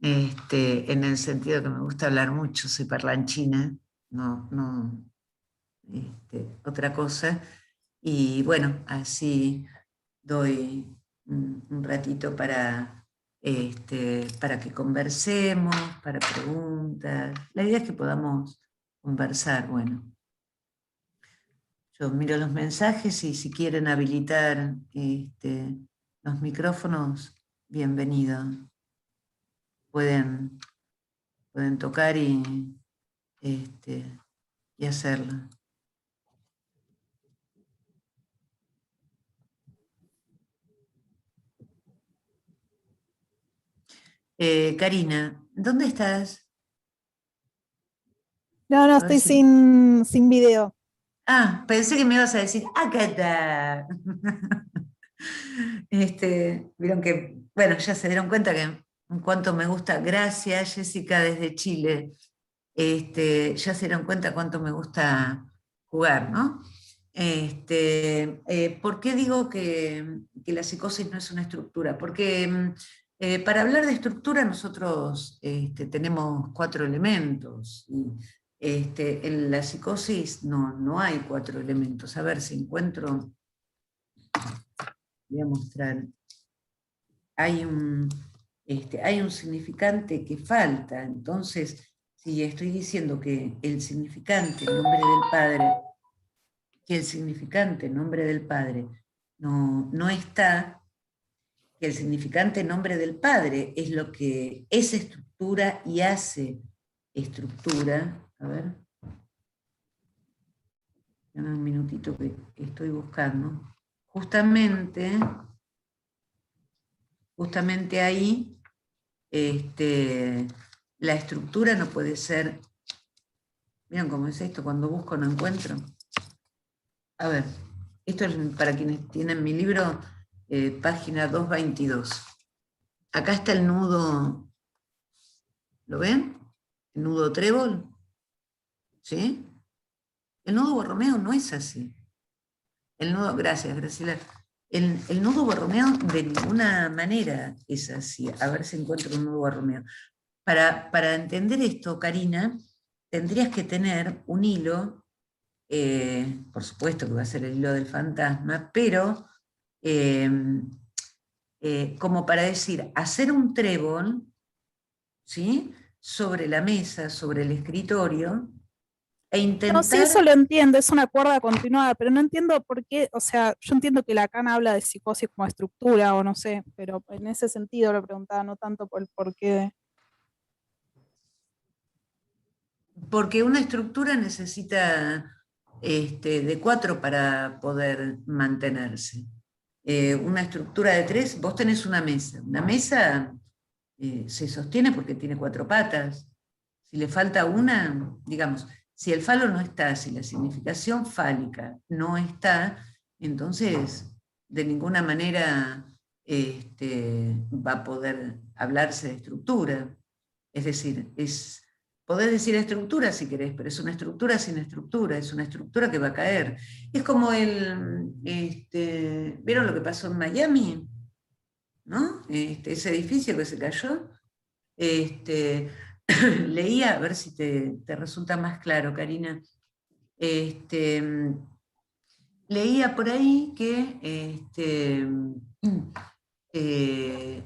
en el sentido que me gusta hablar mucho, soy parlanchina, no otra cosa. Y bueno, así doy un ratito para que conversemos, para preguntas. La idea es que podamos conversar. Bueno, yo miro los mensajes y si quieren habilitar los micrófonos, bienvenido. Pueden tocar y hacerlo. Karina, ¿dónde estás? No, no, A ver estoy si... sin video. Ah, pensé que me ibas a decir, acá está. Vieron que, bueno, ya se dieron cuenta que en cuanto me gusta, gracias Jessica desde Chile, ya se dieron cuenta cuánto me gusta jugar, ¿no? ¿Por qué digo que la psicosis no es una estructura? Porque para hablar de estructura nosotros tenemos cuatro elementos y en la psicosis no hay cuatro elementos. A ver si encuentro, voy a mostrar, hay un significante que falta. Entonces, si estoy diciendo que el significante, en nombre del Padre, que el significante, nombre del Padre, no está, que el significante nombre del Padre es lo que es estructura y hace estructura. A ver, dame un minutito que estoy buscando. Justamente ahí, la estructura no puede ser. ¿Vieron cómo es esto? Cuando busco no encuentro. A ver, esto es para quienes tienen mi libro, página 222. Acá está el nudo, ¿lo ven? El nudo trébol, ¿sí? El nudo borromeo no es así. El nudo, gracias, Graciela. El nudo borromeo de ninguna manera es así. A ver si encuentro un nudo borromeo. Para entender esto, Karina, tendrías que tener un hilo, por supuesto que va a ser el hilo del fantasma, pero eh, como para decir, hacer un trébol, ¿sí? Sobre la mesa, sobre el escritorio, e No, sí, eso intentar, lo entiendo, es una cuerda continuada, pero no entiendo por qué, o sea, yo entiendo que Lacan habla de psicosis como estructura o no sé, pero en ese sentido lo preguntaba, no tanto por el porqué. porque una estructura necesita de cuatro para poder mantenerse. Una estructura de tres, vos tenés una mesa se sostiene porque tiene cuatro patas. Si le falta una, digamos, si el falo no está, si la significación fálica no está, entonces de ninguna manera va a poder hablarse de estructura. Es decir, podés decir estructura si querés, pero es una estructura sin estructura, es una estructura que va a caer. Es como ¿vieron lo que pasó en Miami? ¿No? Ese edificio que se cayó. Este, leía, a ver si te resulta más claro, Karina. Este, Leía por ahí que eh,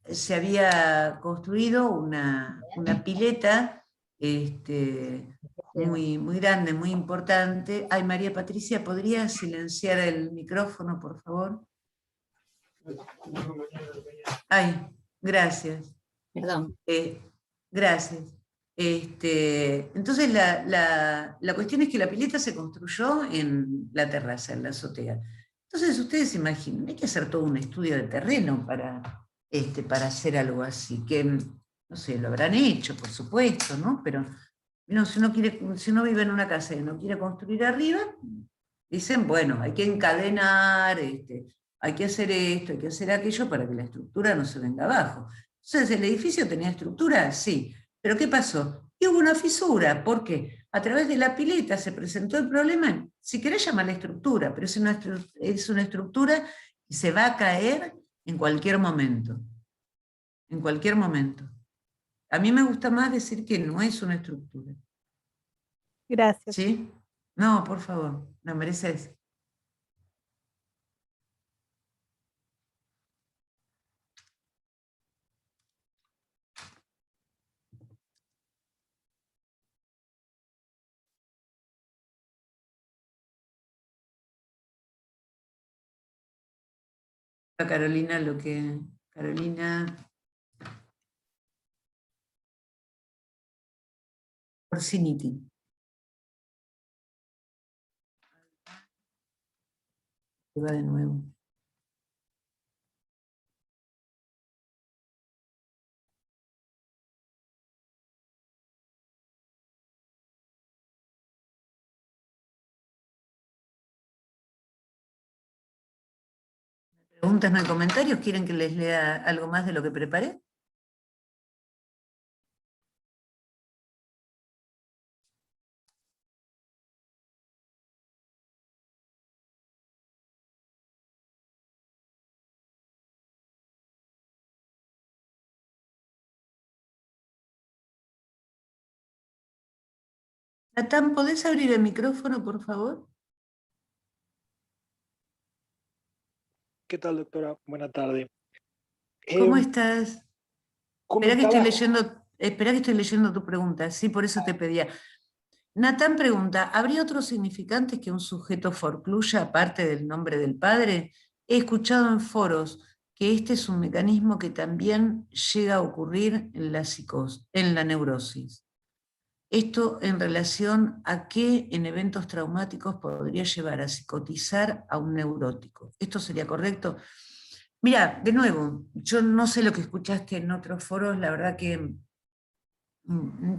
se había construido una pileta muy grande, muy importante. Ay, María Patricia, ¿podría silenciar el micrófono, por favor? Ay, gracias. Perdón. Gracias. Entonces, la cuestión es que la pileta se construyó en la terraza, en la azotea. Entonces, ustedes imaginen, hay que hacer todo un estudio de terreno para hacer algo así, que, no sé, lo habrán hecho, por supuesto, ¿no? Pero no, si uno vive en una casa y no quiere construir arriba, dicen, bueno, hay que encadenar, hay que hacer esto, hay que hacer aquello para que la estructura no se venga abajo. Entonces, ¿el edificio tenía estructura? Sí. ¿Pero qué pasó? Y hubo una fisura. ¿Por qué? A través de la pileta se presentó el problema, si querés llamarla estructura, pero es una estructura que se va a caer en cualquier momento. En cualquier momento. A mí me gusta más decir que no es una estructura. Gracias. ¿Sí? No, por favor, me mereces. A Carolina lo que... Carolina Porciniti. Va de nuevo. ¿Preguntas no hay comentarios? ¿Quieren que les lea algo más de lo que preparé? Natán, ¿podés abrir el micrófono, por favor? ¿Qué tal, doctora? Buena tarde. ¿Cómo estás? Comentaba, Espera que estoy leyendo tu pregunta, sí, por eso te pedía. Natán pregunta, ¿habría otros significantes que un sujeto forcluya aparte del nombre del padre? He escuchado en foros que este es un mecanismo que también llega a ocurrir en en la neurosis. Esto en relación a qué en eventos traumáticos podría llevar a psicotizar a un neurótico. ¿Esto sería correcto? Mira, de nuevo, yo no sé lo que escuchaste en otros foros, la verdad que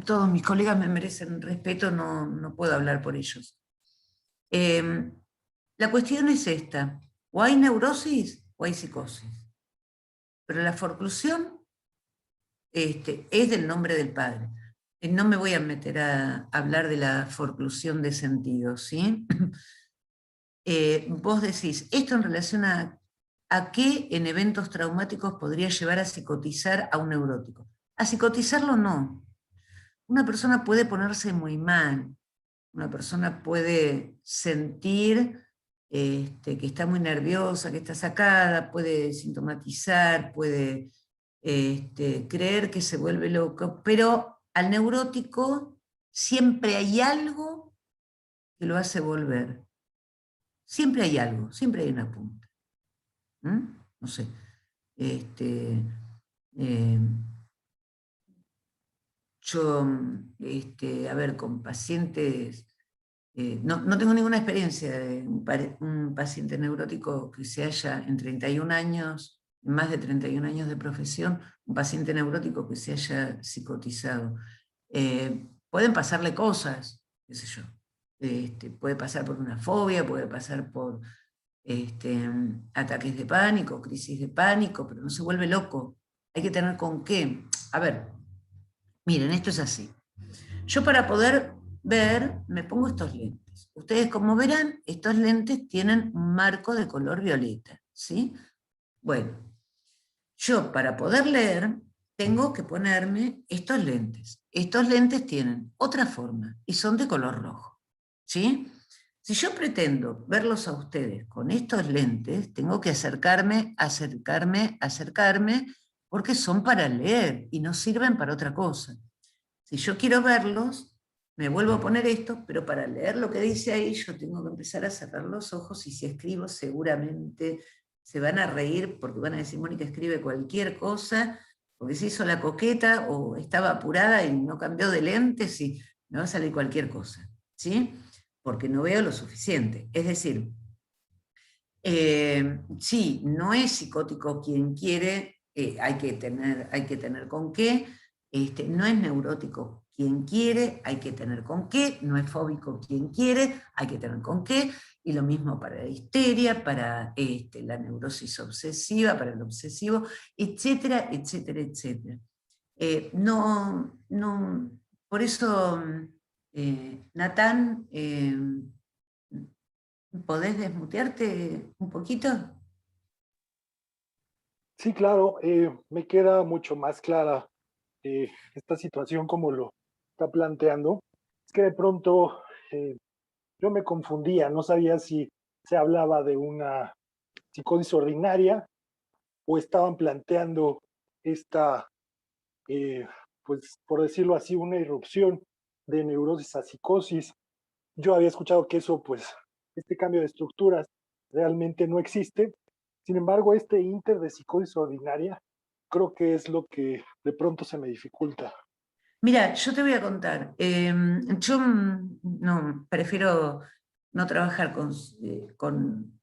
todos mis colegas me merecen respeto, no puedo hablar por ellos. La cuestión es esta, o hay neurosis o hay psicosis, pero la forclusión es del nombre del padre. No me voy a meter a hablar de la forclusión de sentido, ¿sí? Vos decís, esto en relación a qué en eventos traumáticos podría llevar a psicotizar a un neurótico. A psicotizarlo no. Una persona puede ponerse muy mal, una persona puede sentir que está muy nerviosa, que está sacada, puede sintomatizar, puede creer que se vuelve loco, pero al neurótico siempre hay algo que lo hace volver. Siempre hay algo, siempre hay una punta. No sé. Eh, yo, a ver, con pacientes, no tengo ninguna experiencia de un paciente neurótico que se haya en 31 años, más de 31 años de profesión, un paciente neurótico que se haya psicotizado. Pueden pasarle cosas, qué sé yo. Puede pasar por una fobia, puede pasar por ataques de pánico, crisis de pánico, pero no se vuelve loco. Hay que tener con qué. A ver, miren, esto es así. Yo para poder ver me pongo estos lentes. Ustedes como verán, estos lentes tienen un marco de color violeta, ¿sí? Bueno, yo para poder leer tengo que ponerme estos lentes. Estos lentes tienen otra forma y son de color rojo, ¿sí? Si yo pretendo verlos a ustedes con estos lentes, tengo que acercarme, porque son para leer y no sirven para otra cosa. Si yo quiero verlos, me vuelvo a poner estos, pero para leer lo que dice ahí, yo tengo que empezar a cerrar los ojos y si escribo seguramente se van a reír porque van a decir, Mónica escribe cualquier cosa, porque se hizo la coqueta o estaba apurada y no cambió de lentes y me va a salir cualquier cosa, ¿sí? Porque no veo lo suficiente. Es decir, sí, no es psicótico quien quiere, hay que tener con qué, no es neurótico quien quiere, hay que tener con qué, no es fóbico quien quiere, hay que tener con qué, y lo mismo para la histeria, para la neurosis obsesiva, para el obsesivo, etcétera, etcétera, etcétera. Por eso, Natán, ¿podés desmutearte un poquito? sí, claro, me queda mucho más clara esta situación como lo está planteando. Es que de pronto yo me confundía, no sabía si se hablaba de una psicosis ordinaria o estaban planteando esta, pues por decirlo así, una irrupción de neurosis a psicosis. Yo había escuchado que eso, pues, este cambio de estructuras realmente no existe. Sin embargo, este inter de psicosis ordinaria creo que es lo que de pronto se me dificulta. Mira, yo te voy a contar. Yo no, prefiero no trabajar con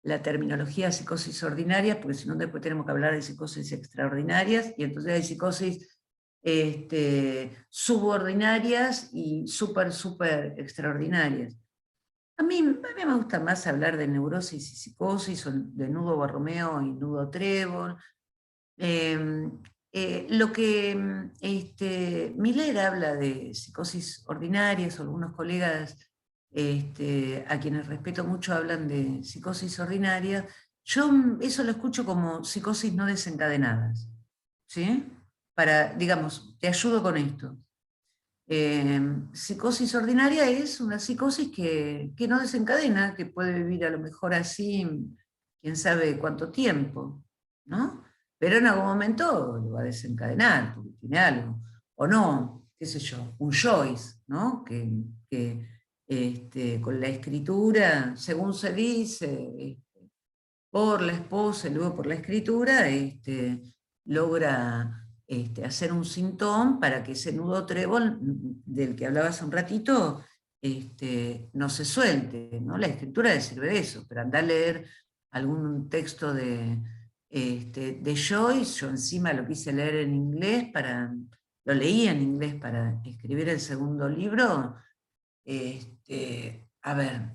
la terminología psicosis ordinaria, porque si no después tenemos que hablar de psicosis extraordinarias, y entonces hay psicosis subordinarias y súper extraordinarias. A mí me gusta más hablar de neurosis y psicosis, o de nudo Borromeo y nudo Trébol. Lo que Miller habla de psicosis ordinarias, o algunos colegas a quienes respeto mucho hablan de psicosis ordinarias, yo eso lo escucho como psicosis no desencadenadas, ¿sí? Para, digamos, te ayudo con esto. Psicosis ordinaria es una psicosis que no desencadena, que puede vivir a lo mejor así, quién sabe cuánto tiempo, ¿no? Pero en algún momento lo va a desencadenar, porque tiene algo. O no, qué sé yo, un Joyce, ¿no? Que con la escritura, según se dice, por la esposa y luego por la escritura, logra hacer un sintón para que ese nudo trébol del que hablaba hace un ratito no se suelte, ¿no? La escritura le sirve de eso, pero andar a leer algún texto de Joyce, yo encima lo quise leer en inglés, lo leí en inglés para escribir el segundo libro, a ver,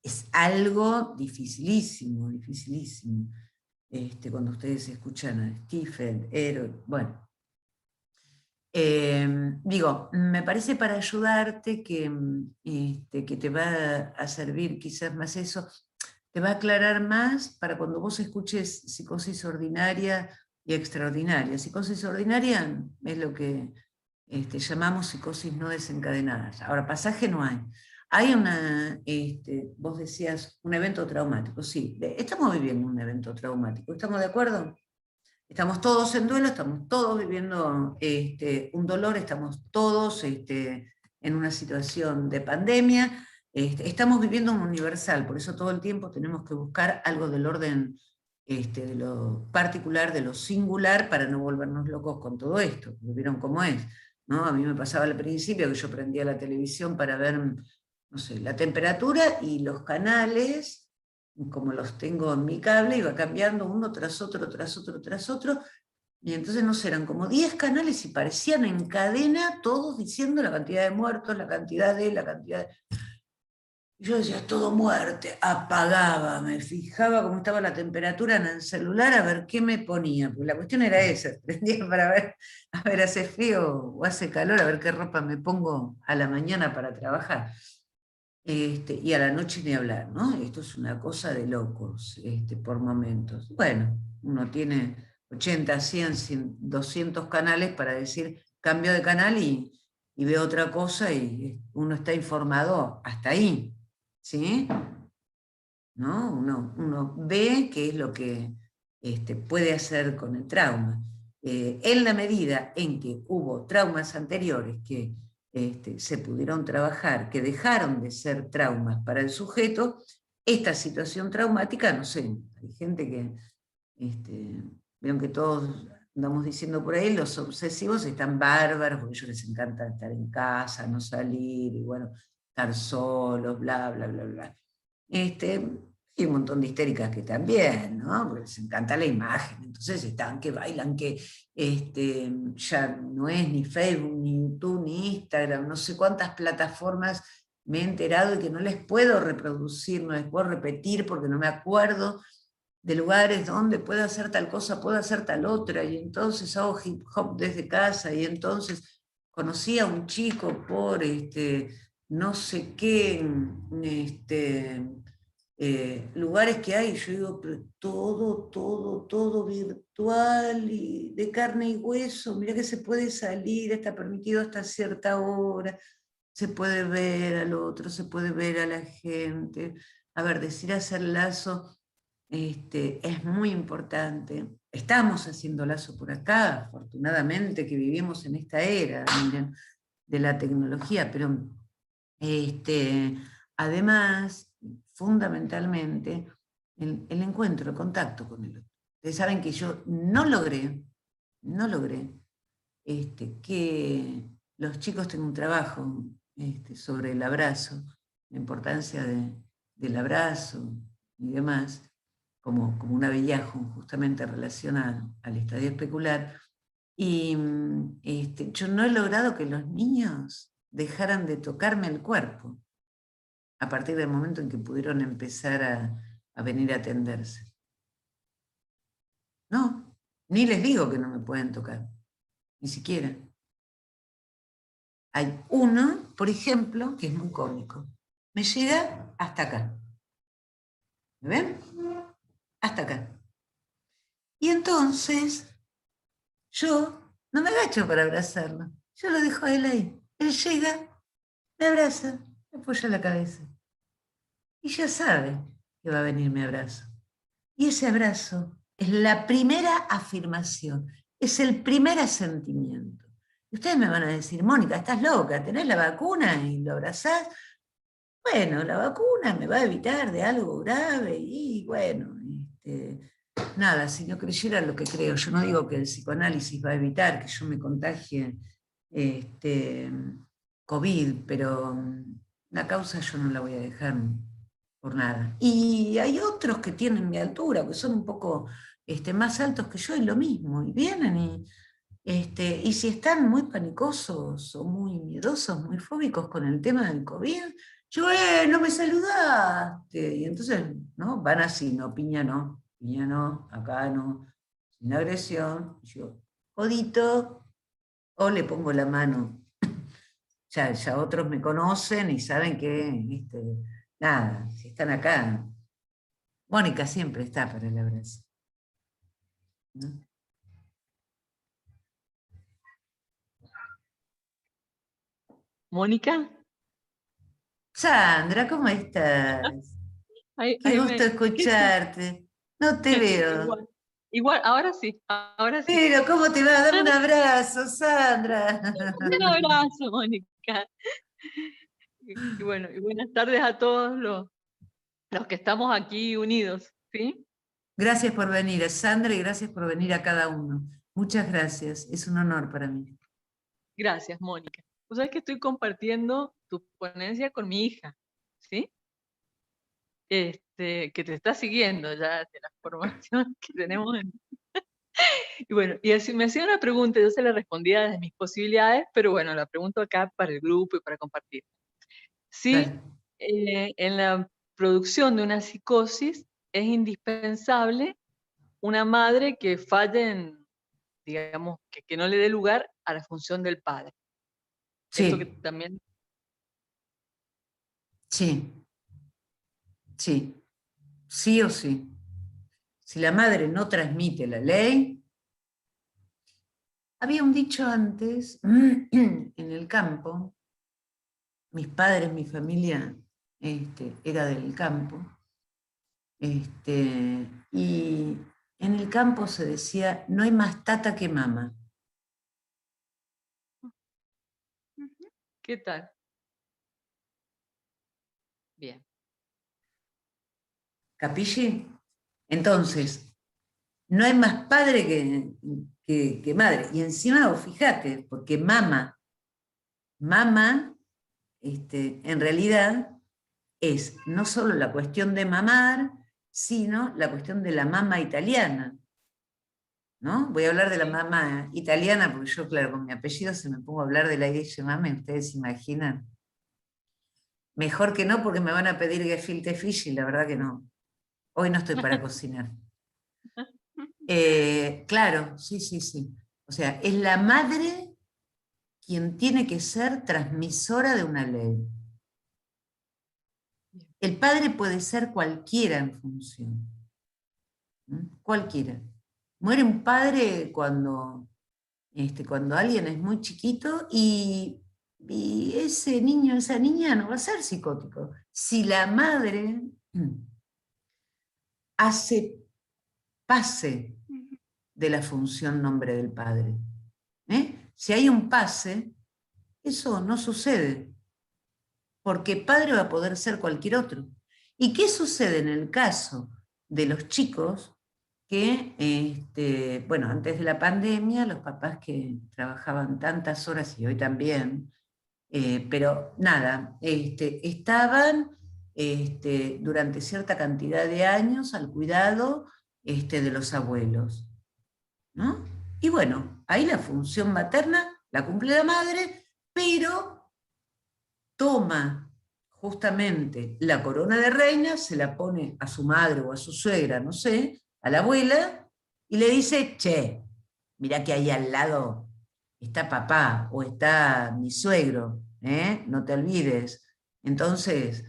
es algo dificilísimo, dificilísimo. Cuando ustedes escuchan a Stifel, Ero, bueno. Digo, me parece para ayudarte que te va a servir quizás más eso, te va a aclarar más para cuando vos escuches psicosis ordinaria y extraordinaria. Psicosis ordinaria es lo que llamamos psicosis no desencadenadas. Ahora, pasaje no hay. Hay vos decías, un evento traumático. Sí, estamos viviendo un evento traumático. ¿Estamos de acuerdo? Estamos todos en duelo, estamos todos viviendo un dolor, estamos todos en una situación de pandemia. Estamos viviendo un universal, por eso todo el tiempo tenemos que buscar algo del orden de lo particular, de lo singular, para no volvernos locos con todo esto. ¿Vieron cómo es? ¿No? A mí me pasaba al principio que yo prendía la televisión para ver, no sé, la temperatura y los canales, como los tengo en mi cable, iba cambiando uno tras otro, tras otro, tras otro, y entonces no sé, eran como 10 canales y parecían en cadena todos diciendo la cantidad de muertos, la cantidad de... Yo decía, todo muerte, apagaba, me fijaba cómo estaba la temperatura en el celular a ver qué me ponía, porque la cuestión era esa, prendía para ver, a ver, hace frío o hace calor, a ver qué ropa me pongo a la mañana para trabajar. Y a la noche ni hablar, ¿no? Esto es una cosa de locos, por momentos. Bueno, uno tiene 80, 100, 200 canales para decir cambio de canal y ve otra cosa y uno está informado hasta ahí, ¿sí? ¿No? Uno ve qué es lo que puede hacer con el trauma. En la medida en que hubo traumas anteriores que se pudieron trabajar, que dejaron de ser traumas para el sujeto, esta situación traumática, no sé, hay gente que, vieron que todos andamos diciendo por ahí, los obsesivos están bárbaros, porque a ellos les encanta estar en casa, no salir, y bueno, estar solos, bla, bla, bla, bla. Y un montón de histéricas que también, ¿no? Porque les encanta la imagen, entonces están que bailan, que ya no es ni Facebook, ni YouTube, ni Instagram, no sé cuántas plataformas me he enterado y que no les puedo reproducir, no les puedo repetir porque no me acuerdo de lugares donde puedo hacer tal cosa, puedo hacer tal otra, y entonces hago hip hop desde casa, y entonces conocí a un chico por no sé qué, lugares que hay, yo digo, pero todo virtual y de carne y hueso, mira que se puede salir, está permitido hasta cierta hora, se puede ver al otro, se puede ver a la gente. A ver, decir hacer lazo es muy importante. Estamos haciendo lazo por acá, afortunadamente que vivimos en esta era, miren, de la tecnología, pero además, fundamentalmente, el encuentro, el contacto con el otro. Ustedes saben que yo no logré que los chicos tengan un trabajo sobre el abrazo, la importancia del abrazo y demás, como un avillajo justamente relacionado al estadio especular. Y yo no he logrado que los niños dejaran de tocarme el cuerpo. a partir del momento en que pudieron empezar a venir a atenderse. No, ni les digo que no me pueden tocar, ni siquiera. Hay uno, por ejemplo, que es muy cómico. Me llega hasta acá. ¿Me ven? Hasta acá. Y entonces, yo no me agacho para abrazarlo. Yo lo dejo a él ahí. Él llega, me abraza, me apoya la cabeza. Y ya sabe que va a venir mi abrazo. Y ese abrazo es la primera afirmación, es el primer asentimiento. Y ustedes me van a decir, Mónica, estás loca, tenés la vacuna y lo abrazás. Bueno, la vacuna me va a evitar de algo grave y bueno, nada, si no creyera lo que creo, yo no digo que el psicoanálisis va a evitar que yo me contagie COVID, pero la causa yo no la voy a dejar por nada. Y hay otros que tienen mi altura, que son un poco más altos que yo, y lo mismo, y vienen y si están muy panicosos o muy miedosos, muy fóbicos con el tema del COVID, yo, no me saludaste. Y entonces, ¿no? Van así, no, piña no, acá no, sin agresión. Yo, codito, o le pongo la mano. Ya otros me conocen y saben que, nada, si están acá, Mónica siempre está para el abrazo, ¿no? Mónica. Sandra, ¿cómo estás? Ahí, Qué ahí gusto escucharte. No te veo. Igual, ahora sí, ahora sí. Pero, ¿cómo te va? Dame un abrazo, Sandra. Un abrazo, Mónica. Y bueno, y buenas tardes a todos los que estamos aquí unidos, ¿sí? Gracias por venir, Sandra, y gracias por venir a cada uno. Muchas gracias, es un honor para mí. Gracias, Mónica. Vos sabés que estoy compartiendo tu ponencia con mi hija, ¿sí? Que te está siguiendo ya de la formación que tenemos. Y bueno, y así me hacía una pregunta, yo se la respondía desde mis posibilidades, pero bueno, la pregunto acá para el grupo y para compartir. Sí, en la producción de una psicosis es indispensable una madre que falle en, digamos, que no le dé lugar a la función del padre. Esto que Sí, también... sí, sí, sí o sí. Si la madre no transmite la ley, había un dicho antes, en el campo, mis padres, mi familia, era del campo, y en el campo se decía, no hay más tata que mama. ¿Qué tal? Bien. ¿Capilli? Entonces, no hay más padre que madre. Y encima, fíjate, porque mama, en realidad es no solo la cuestión de mamar, sino la cuestión de la mama italiana, ¿no? Voy a hablar de la mama italiana, porque yo, claro, con mi apellido, se me pongo a hablar de la Idea mama, y ustedes se imaginan. Mejor que no, porque me van a pedir gefilte fish, y la verdad que no. Hoy no estoy para cocinar. Claro, sí, sí, sí. O sea, es la madre quien tiene que ser transmisora de una ley. El padre puede ser cualquiera en función. Cualquiera. Muere un padre cuando alguien es muy chiquito y ese niño, esa niña no va a ser psicótico. Si la madre hace pase de la función nombre del padre. Si hay un pase, eso no sucede, porque padre va a poder ser cualquier otro. ¿Y qué sucede en el caso de los chicos que, bueno, antes de la pandemia, los papás que trabajaban tantas horas, y hoy también, pero nada, estaban durante cierta cantidad de años al cuidado de los abuelos, ¿no? Y bueno, ahí la función materna la cumple la madre, pero toma justamente la corona de reina se la pone a su madre o a su suegra, no sé, a la abuela, y le dice, che, mirá que ahí al lado está papá o está mi suegro, ¿eh? No te olvides. Entonces,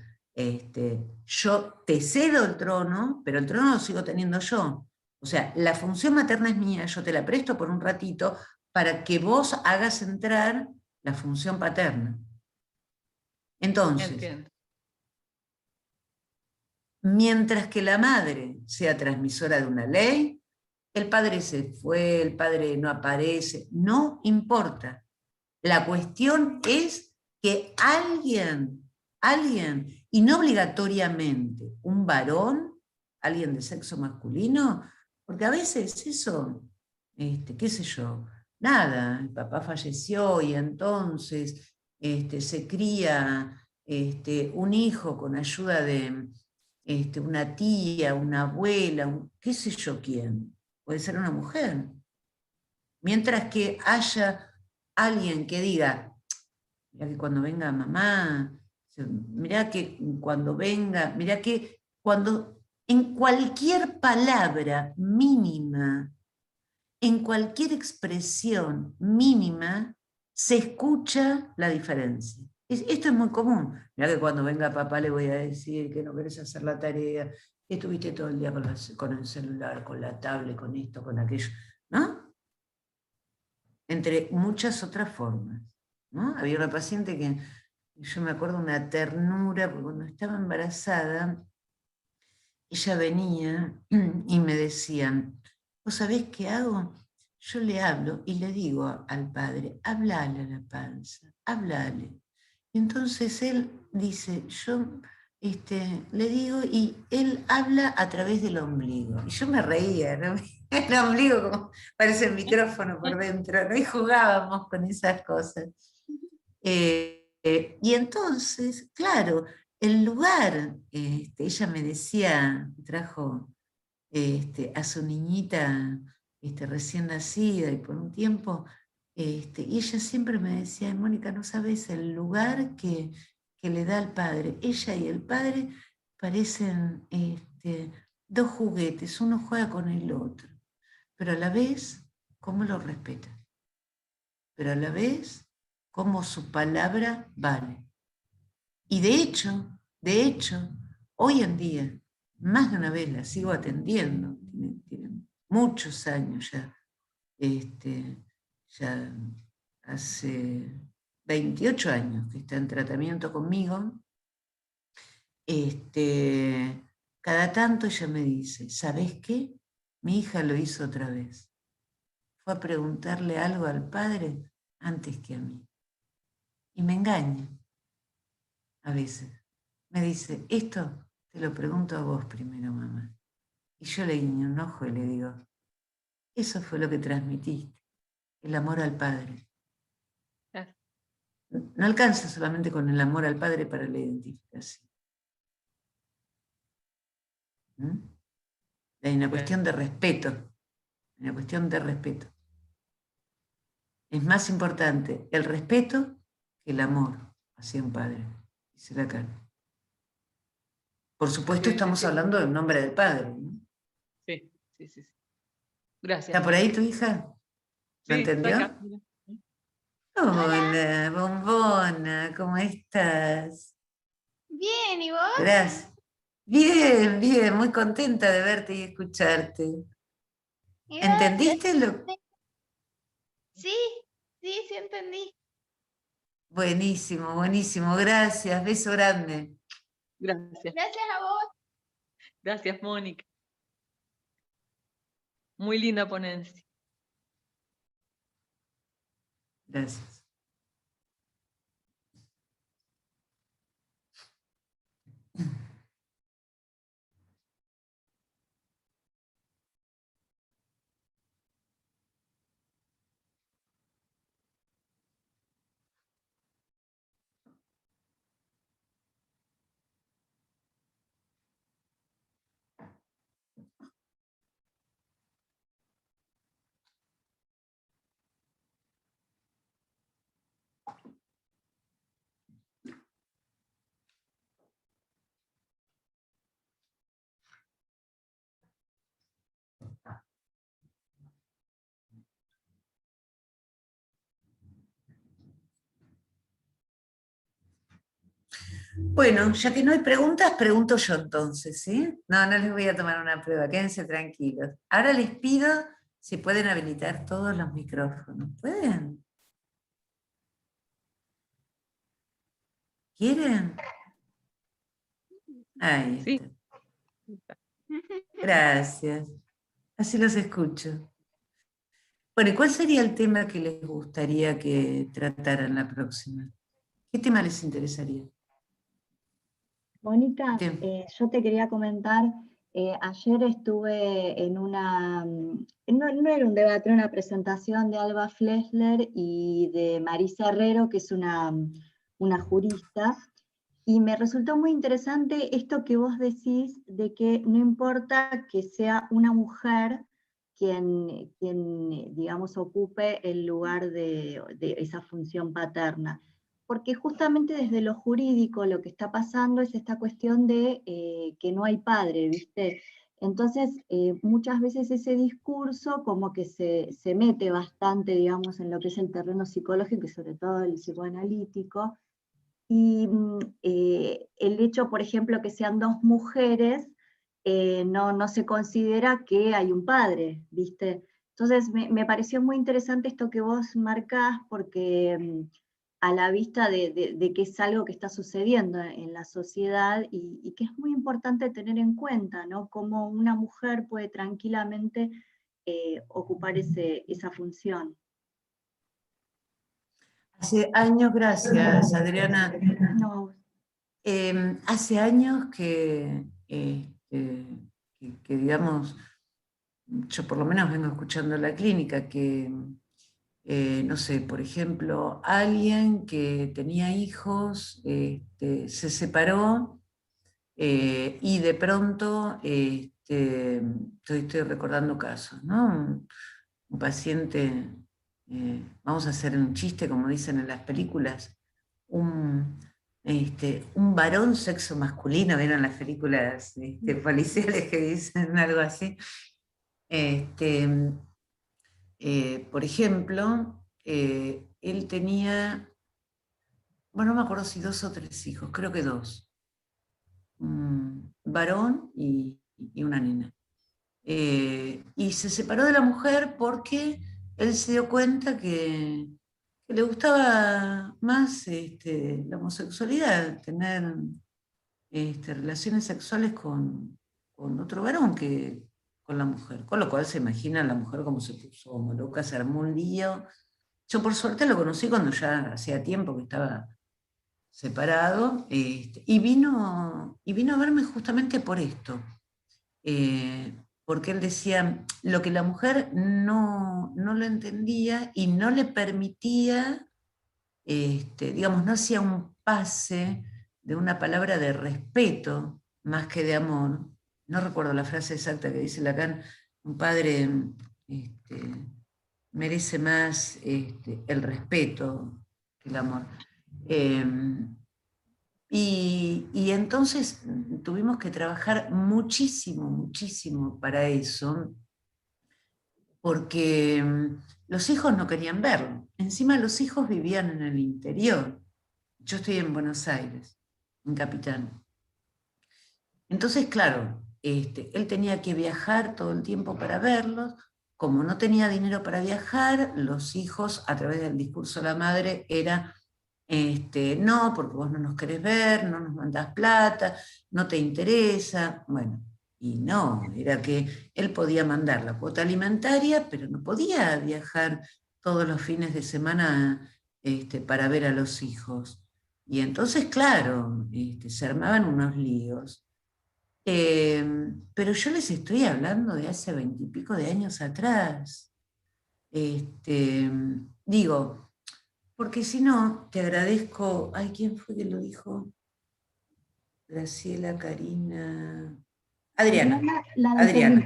yo te cedo el trono, pero el trono lo sigo teniendo yo. O sea, la función materna es mía, yo te la presto por un ratito para que vos hagas entrar la función paterna. Entonces, Entiendo. mientras que la madre sea transmisora de una ley, el padre se fue, el padre no aparece, no importa. La cuestión es que alguien, y no obligatoriamente un varón, alguien de sexo masculino, porque a veces eso, qué sé yo, nada, el papá falleció y entonces se cría un hijo con ayuda de una tía, una abuela, qué sé yo quién, puede ser una mujer. Mientras que haya alguien que diga, mirá que cuando venga mamá, mirá que cuando venga, mirá que cuando en cualquier palabra mínima, en cualquier expresión mínima, se escucha la diferencia. Esto es muy común. Mirá que cuando venga papá le voy a decir que no querés hacer la tarea, que estuviste todo el día con el celular, con la tablet, con esto, con aquello, ¿no? Entre muchas otras formas, ¿no? Había una paciente que, yo me acuerdo una ternura, porque cuando estaba embarazada, ella venía y me decían, ¿vos sabés qué hago? Yo le hablo y le digo al padre, hablale a la panza, hablale. Y entonces él dice, yo le digo y él habla a través del ombligo. Y yo me reía, ¿no? El ombligo como parece el micrófono por dentro, ¿no? Y jugábamos con esas cosas. Y entonces, claro, el lugar, ella me decía, trajo a su niñita recién nacida y por un tiempo, y ella siempre me decía, Mónica, no sabes el lugar que le da al padre. Ella y el padre parecen dos juguetes, uno juega con el otro, pero a la vez, cómo lo respeta, pero a la vez, cómo su palabra vale. Y de hecho, hoy en día, más de una vez la sigo atendiendo, tiene muchos años ya, ya hace 28 años que está en tratamiento conmigo, cada tanto ella me dice, ¿sabés qué? Mi hija lo hizo otra vez. Fue a preguntarle algo al padre antes que a mí. Y me engaña a veces. Me dice, esto te lo pregunto a vos primero, mamá. Y yo le guiño un ojo y le digo, eso fue lo que transmitiste, el amor al padre. Claro. No alcanza solamente con el amor al padre para la identificación. ¿Mm? Hay una cuestión de respeto, una cuestión de respeto. Es más importante el respeto que el amor hacia un padre, dice Lacan. Por supuesto, Sí, estamos sí, hablando del nombre del padre, ¿no? sí, sí, sí. Gracias, ¿Está por ahí Mónica. tu hija? ¿Lo Sí, está entendió? acá. Mira. Hola, Hola, bombona, ¿cómo estás? bien, ¿y vos? Gracias. Bien, bien, muy contenta de verte y escucharte. Gracias. ¿Entendiste lo? Sí, sí entendí. Buenísimo, buenísimo, gracias, beso grande. Gracias. Gracias a vos. Gracias, Mónica. Muy linda ponencia. Gracias. Bueno, ya que no hay preguntas, pregunto yo entonces, ¿sí? No, no les voy a tomar una prueba, quédense tranquilos. Ahora les pido si pueden habilitar todos los micrófonos. ¿Pueden? ¿Quieren? Ahí Sí. está. Gracias. Así los escucho. Bueno, ¿y cuál sería el tema que les gustaría que trataran la próxima? ¿Qué tema les interesaría? Mónica, Bien. yo te quería comentar, ayer estuve en no era un debate, era una presentación de Alba Flesler y de Marisa Herrero, que es una jurista, y me resultó muy interesante esto que vos decís de que no importa que sea una mujer quien digamos, ocupe el lugar de esa función paterna, porque justamente desde lo jurídico lo que está pasando es esta cuestión de que no hay padre, ¿viste? Entonces, muchas veces ese discurso como que se mete bastante, digamos, en lo que es el terreno psicológico y sobre todo el psicoanalítico, y el hecho, por ejemplo, que sean dos mujeres, no se considera que hay un padre, ¿viste? Entonces me pareció muy interesante esto que vos marcás, porque a la vista de que es algo que está sucediendo en la sociedad y que es muy importante tener en cuenta, ¿no? Cómo una mujer puede tranquilamente ocupar esa función. Hace años, gracias, Adriana. No, Hace años que, digamos, yo por lo menos vengo escuchando en la clínica que, no sé, por ejemplo, alguien que tenía hijos se separó y de pronto, estoy recordando casos, ¿no? Un paciente, vamos a hacer un chiste, como dicen en las películas, un varón sexo masculino, ¿vieron las películas policiales que dicen algo así? Por ejemplo, él tenía, bueno, no me acuerdo si 2 o 3 hijos, creo que 2, un varón y una nena. Y se separó de la mujer porque él se dio cuenta que le gustaba más la homosexualidad, tener relaciones sexuales con otro varón que con la mujer. Con lo cual se imagina la mujer como se puso como loca, se armó un lío. Yo por suerte lo conocí cuando ya hacía tiempo que estaba separado, y vino a verme justamente por esto. Porque él decía lo que la mujer no lo entendía y no le permitía, digamos, no hacía un pase de una palabra de respeto más que de amor. No recuerdo la frase exacta que dice Lacan, un padre merece más el respeto que el amor. Y entonces tuvimos que trabajar muchísimo, muchísimo para eso, porque los hijos no querían verlo. Encima los hijos vivían en el interior. Yo estoy en Buenos Aires, en Capital. Entonces, claro, él tenía que viajar todo el tiempo para verlos. Como no tenía dinero para viajar, los hijos, a través del discurso de la madre, era no, porque vos no nos querés ver, no nos mandás plata, no te interesa. Bueno, y no, era que él podía mandar la cuota alimentaria, pero no podía viajar todos los fines de semana para ver a los hijos. Y entonces, claro, se armaban unos líos. Pero yo les estoy hablando de hace 20 y pico de años atrás. Digo, porque si no, te agradezco. Ay, ¿quién fue que lo dijo? Graciela, Karina. Adriana. Adriana.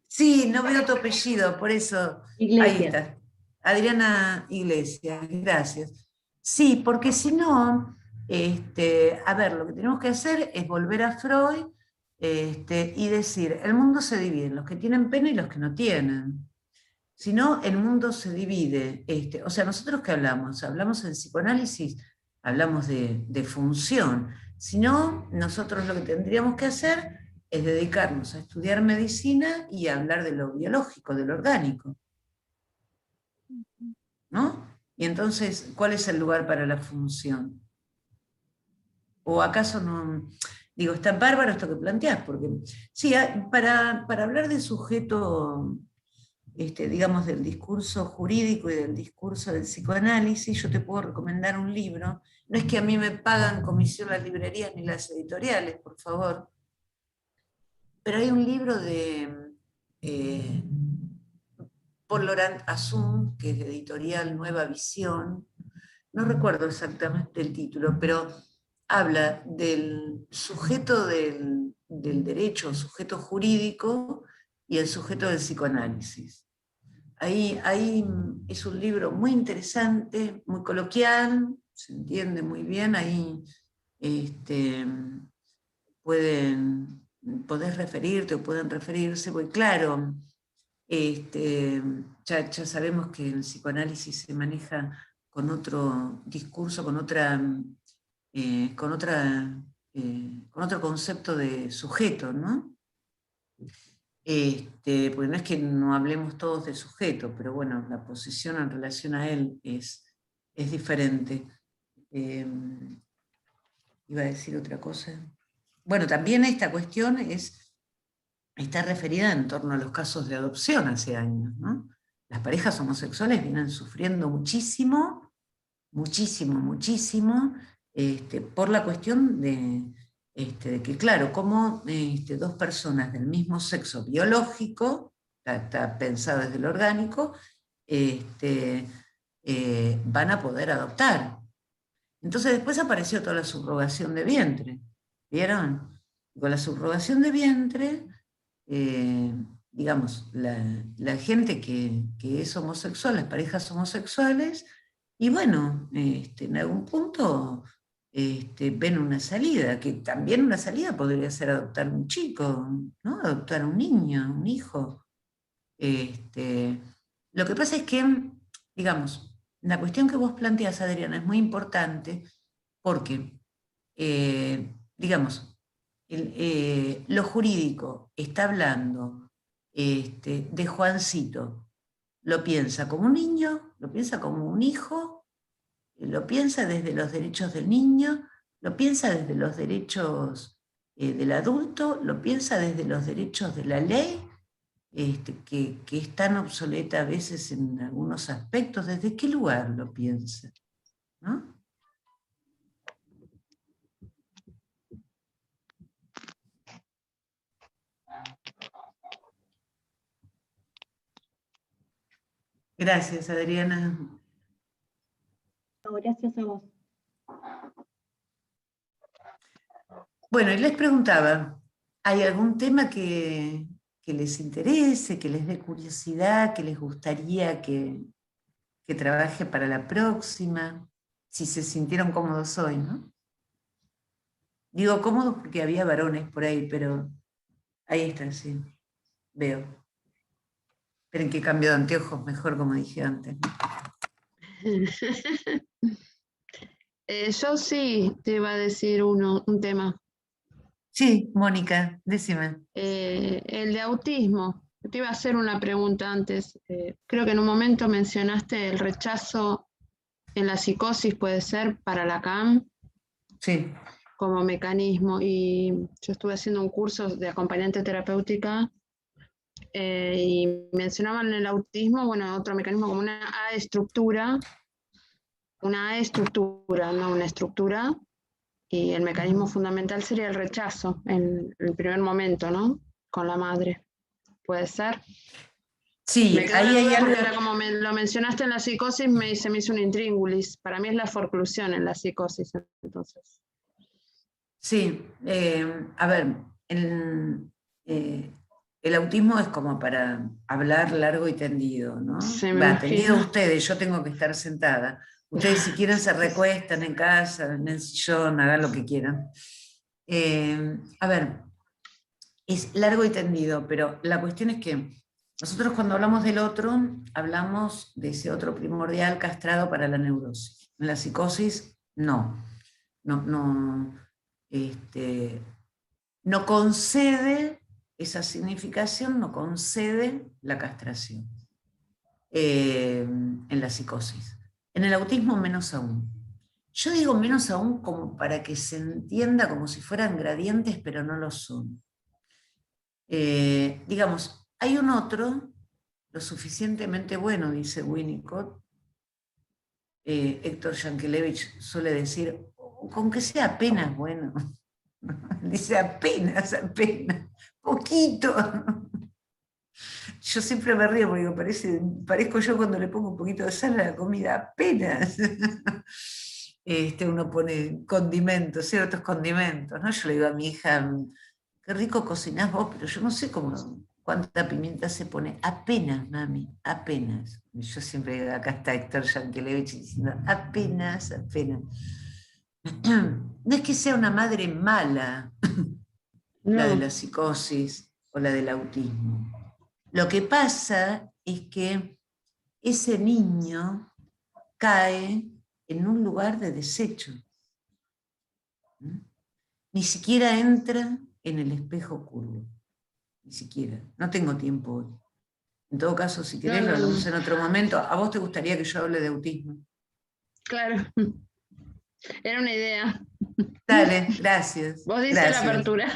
Sí, no veo tu apellido, por eso. Iglesias. Ahí está. Adriana Iglesias, gracias. Sí, porque si no, a ver, lo que tenemos que hacer es volver a Freud y decir, el mundo se divide en los que tienen pena y los que no tienen. Si no, el mundo se divide. O sea, nosotros ¿qué hablamos? Hablamos en psicoanálisis, hablamos de función. Si no, nosotros lo que tendríamos que hacer es dedicarnos a estudiar medicina y a hablar de lo biológico, de lo orgánico, ¿no? Y entonces, ¿cuál es el lugar para la función? ¿O acaso no? Digo, está bárbaro esto que planteás, porque sí, para hablar de sujeto, digamos, del discurso jurídico y del discurso del psicoanálisis, yo te puedo recomendar un libro. No es que a mí me pagan comisión las librerías ni las editoriales, por favor, pero hay un libro de Paul Laurent Assun, que es de editorial Nueva Visión, no recuerdo exactamente el título, pero habla del sujeto del derecho, sujeto jurídico, y el sujeto del psicoanálisis. Ahí es un libro muy interesante, muy coloquial, se entiende muy bien, ahí podés referirte o pueden referirse, porque claro, ya sabemos que el psicoanálisis se maneja con otro discurso, con otro concepto de sujeto, ¿no? Porque no es que no hablemos todos de sujeto, pero bueno, la posición en relación a él es diferente. Iba a decir otra cosa. Bueno, también esta cuestión está referida en torno a los casos de adopción hace años, ¿no? Las parejas homosexuales vienen sufriendo muchísimo, muchísimo, muchísimo, por la cuestión de que, claro, como dos personas del mismo sexo biológico, está pensado desde lo orgánico, van a poder adoptar. Entonces después apareció toda la subrogación de vientre, ¿vieron? Con la subrogación de vientre, digamos, la gente que es homosexual, las parejas homosexuales, y bueno, en algún punto ven una salida, que también una salida podría ser adoptar un chico, ¿no? Adoptar un niño, un hijo. Lo que pasa es que, digamos, la cuestión que vos planteás, Adriana, es muy importante porque, digamos, lo jurídico está hablando de Juancito, lo piensa como un niño, lo piensa como un hijo, lo piensa desde los derechos del niño, lo piensa desde los derechos del adulto, lo piensa desde los derechos de la ley, que es tan obsoleta a veces en algunos aspectos. ¿Desde qué lugar lo piensa? ¿No? Gracias, Adriana. No, gracias a vos. Bueno, y les preguntaba, ¿hay algún tema que les interese, que les dé curiosidad, que les gustaría que trabaje para la próxima? Si se sintieron cómodos hoy, ¿no? Digo cómodos porque había varones por ahí, pero ahí están, sí. Veo. Esperen que cambio de anteojos, mejor como dije antes, ¿no? Yo sí te iba a decir un tema. Sí, Mónica, decime. El de autismo. Te iba a hacer una pregunta antes. Creo que en un momento mencionaste el rechazo en la psicosis, puede ser, para Lacan. Sí. Como mecanismo. Y yo estuve haciendo un curso de acompañante terapéutica y mencionaban el autismo, bueno, otro mecanismo como una A-estructura, no una estructura. Y el mecanismo fundamental sería el rechazo en el primer momento, ¿no? Con la madre. ¿Puede ser? Sí, me quedó ahí hay algo. Porque ahora como lo mencionaste en la psicosis, se me hizo un intríngulis. Para mí es la forclusión en la psicosis, entonces. Sí, a ver, el autismo es como para hablar largo y tendido, ¿no? Tendido ustedes, yo tengo que estar sentada. Ustedes si quieren se recuestan en casa, en el sillón, hagan lo que quieran. A ver, es largo y tendido, pero la cuestión es que nosotros cuando hablamos del otro, hablamos de ese otro primordial castrado para la neurosis. En la psicosis, no. no concede esa significación, no concede la castración en la psicosis. En el autismo menos aún. Yo digo menos aún como para que se entienda como si fueran gradientes, pero no lo son. Digamos, hay un otro, lo suficientemente bueno, dice Winnicott, Héctor Yankelevich suele decir, con que sea apenas bueno. Dice apenas, poquito. Yo siempre me río porque digo, parezco yo cuando le pongo un poquito de sal a la comida, apenas. Uno pone condimentos, ciertos condimentos, ¿no? Yo le digo a mi hija, qué rico cocinás vos, pero yo no sé cuánta pimienta se pone. Apenas, mami, apenas. Y yo siempre digo, acá está Héctor Yankelevich diciendo, apenas. No es que sea una madre mala, la de la psicosis o la del autismo. Lo que pasa es que ese niño cae en un lugar de desecho. Ni siquiera entra en el espejo curvo. Ni siquiera. No tengo tiempo hoy. En todo caso, si querés, lo hablamos en otro momento. ¿A vos te gustaría que yo hable de autismo? Claro. Era una idea. Dale, gracias. Vos diste la apertura.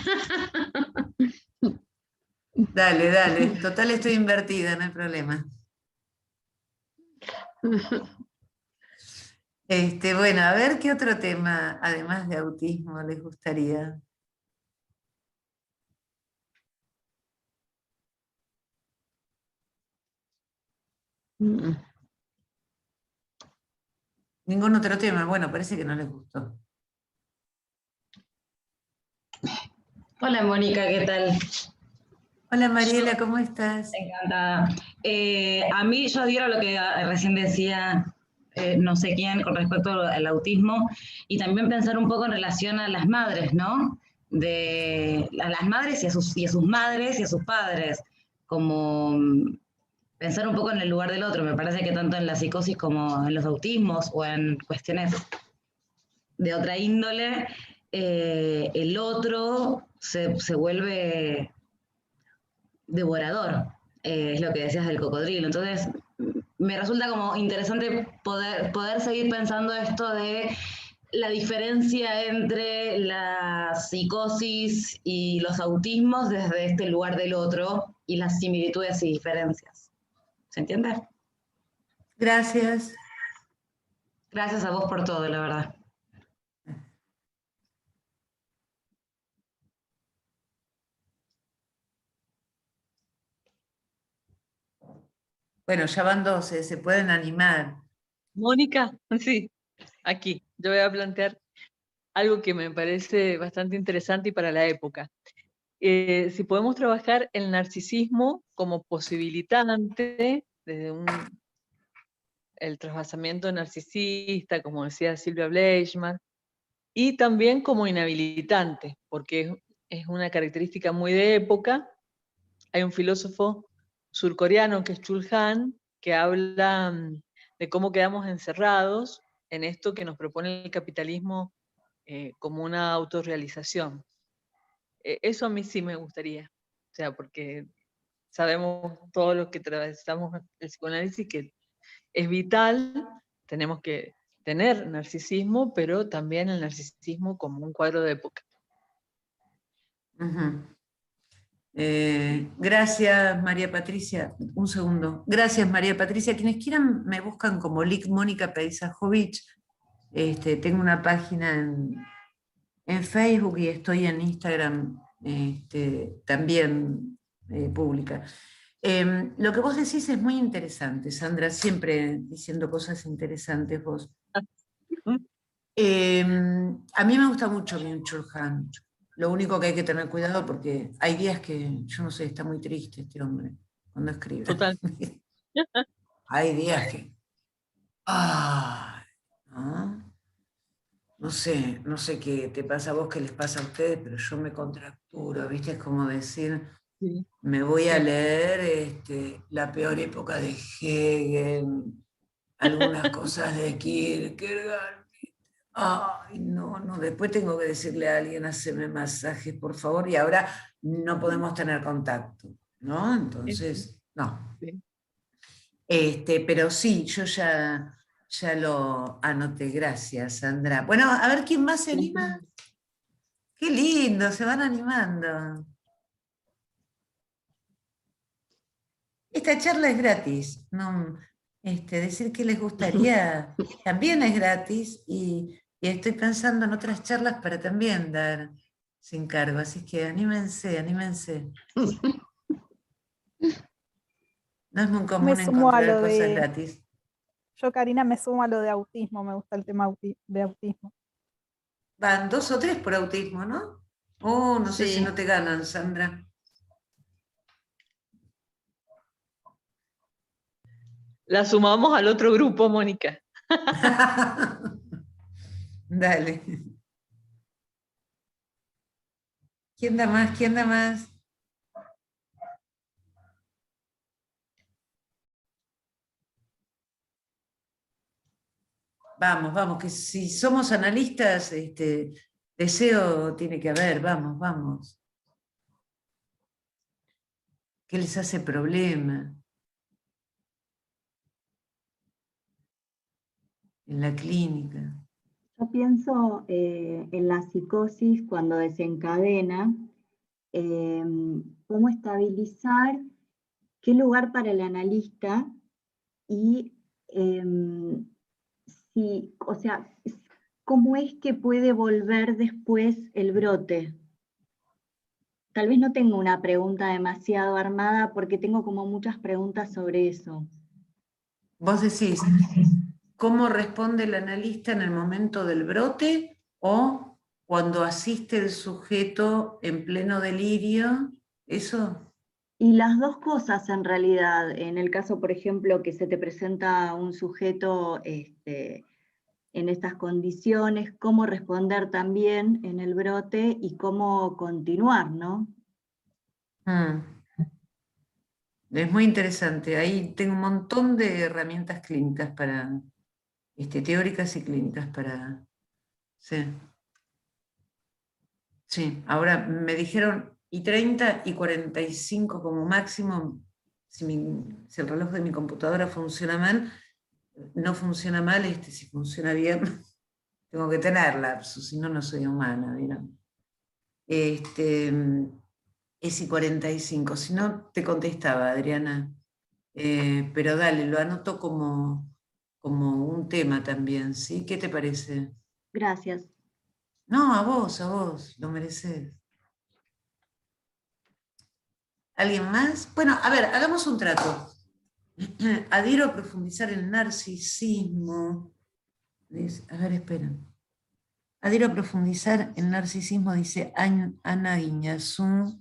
Dale. Total, estoy invertida, no hay problema. Bueno, a ver qué otro tema, además de autismo, les gustaría. Ningún otro tema. Bueno, parece que no les gustó. Hola Mónica, ¿qué tal? Hola Mariela, ¿cómo estás? Encantada. A mí yo adhiero a lo que recién decía no sé quién con respecto al autismo y también pensar un poco en relación a las madres, ¿no? A las madres y a sus madres y a sus padres, como pensar un poco en el lugar del otro. Me parece que tanto en la psicosis como en los autismos o en cuestiones de otra índole, el otro se vuelve devorador, es lo que decías del cocodrilo. Entonces, me resulta como interesante poder seguir pensando esto de la diferencia entre la psicosis y los autismos desde este lugar del otro y las similitudes y diferencias. ¿Se entiende? Gracias. Gracias a vos por todo, la verdad. Bueno, ya van 12, se pueden animar. Mónica, sí, aquí. Yo voy a plantear algo que me parece bastante interesante y para la época. Si podemos trabajar el narcisismo como posibilitante, desde el trasvasamiento narcisista, como decía Silvia Bleichmann, y también como inhabilitante, porque es una característica muy de época. Hay un filósofo surcoreano que es Chul Han, que habla de cómo quedamos encerrados en esto que nos propone el capitalismo como una autorrealización. Eso a mí sí me gustaría, o sea, porque sabemos todos los que atravesamos el psicoanálisis que es vital, tenemos que tener narcisismo, pero también el narcisismo como un cuadro de época. Gracias, María Patricia. Un segundo. Gracias, María Patricia. Quienes quieran me buscan como Lic Mónica Peisajovic. Tengo una página en Facebook y estoy en Instagram también pública. Lo que vos decís es muy interesante, Sandra, siempre diciendo cosas interesantes vos. A mí me gusta mucho Byung-Chul Han. Lo único que hay que tener cuidado porque hay días que, yo no sé, está muy triste este hombre cuando escribe. Total. Hay días que... No sé qué te pasa a vos, qué les pasa a ustedes, pero yo me contracturo, ¿viste? Es como decir, sí, me voy a leer la peor época de Hegel, algunas cosas de Kierkegaard, Ay, no, no, después tengo que decirle a alguien, haceme masajes, por favor, y ahora no podemos tener contacto, ¿no? Entonces, no. Sí. Pero sí, yo ya lo anoté, gracias, Sandra. Bueno, a ver quién más se anima. Qué lindo, se van animando. Esta charla es gratis, ¿no? Decir que les gustaría también es gratis y estoy pensando en otras charlas para también dar sin cargo, así que anímense, anímense. No es muy común Me sumo a encontrar lo cosas de, gratis. yo Karina me sumo a lo de autismo, me gusta el tema de autismo. Van 2 o 3 por autismo, ¿no? Oh, no sé si Sí. no te ganan, Sandra. La sumamos al otro grupo, Mónica. Dale. ¿Quién da más? ¿Quién da más? Vamos, vamos, que si somos analistas, deseo tiene que haber, vamos, vamos. ¿Qué les hace problema? En la clínica. Yo pienso en la psicosis cuando desencadena, cómo estabilizar, qué lugar para el analista y o sea, cómo es que puede volver después el brote. Tal vez no tengo una pregunta demasiado armada porque tengo como muchas preguntas sobre eso. Vos decís, ¿cómo responde el analista en el momento del brote o cuando asiste el sujeto en pleno delirio? ¿Eso? Y las dos cosas en realidad, en el caso, por ejemplo, que se te presenta un sujeto en estas condiciones, cómo responder también en el brote y cómo continuar, ¿no? Es muy interesante. Ahí tengo un montón de herramientas clínicas para, teóricas y clínicas para... Sí. Sí, ahora me dijeron y 30 y 45 como máximo, si el reloj de mi computadora funciona mal, no funciona mal, si funciona bien, tengo que tener lapsus, si no, no soy humana, ¿vieron? Es y 45, si no, te contestaba, Adriana. Pero dale, lo anoto como un tema también, ¿sí? ¿Qué te parece? Gracias. No, a vos, lo mereces. ¿Alguien más? Bueno, a ver, hagamos un trato. Adhiero a profundizar el narcisismo. A ver, esperen. Adhiero a profundizar el narcisismo, dice Ana Guiñazú.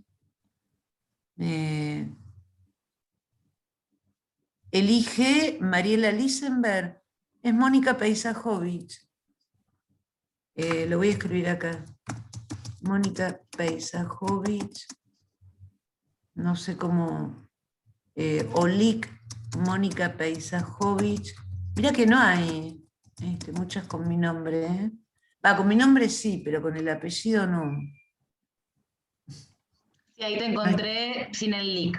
Elige Mariela Lisenberg. Es Mónica Peisajovic. Lo voy a escribir acá. Mónica Peisajovic. No sé cómo. Olik Mónica Peisajovic. Mirá que no hay muchas con mi nombre. ¿eh? Con mi nombre sí, pero con el apellido no. Sí, ahí te encontré sin el link.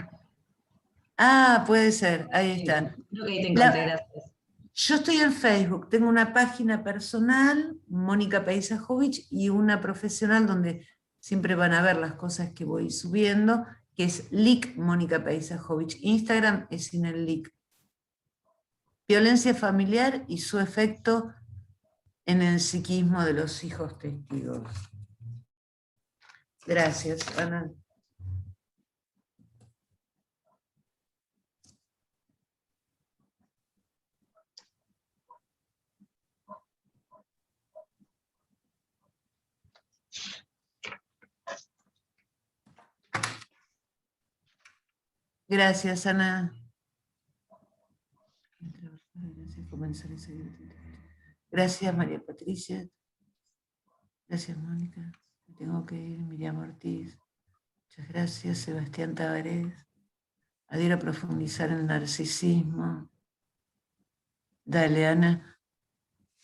Ah, puede ser, ahí está. Creo que ahí te encontré, gracias. Yo estoy en Facebook, tengo una página personal, Mónica Peisajovic, y una profesional donde siempre van a ver las cosas que voy subiendo, que es Lic Mónica Peisajovic. Instagram es sin el Lic. Violencia familiar y su efecto en el psiquismo de los hijos testigos. Gracias, Ana. Gracias, Ana. Gracias, María Patricia. Gracias, Mónica. Me tengo que ir, Miriam Ortiz. Muchas gracias, Sebastián Tabarés. Adhiero a profundizar en el narcisismo. Dale, Ana.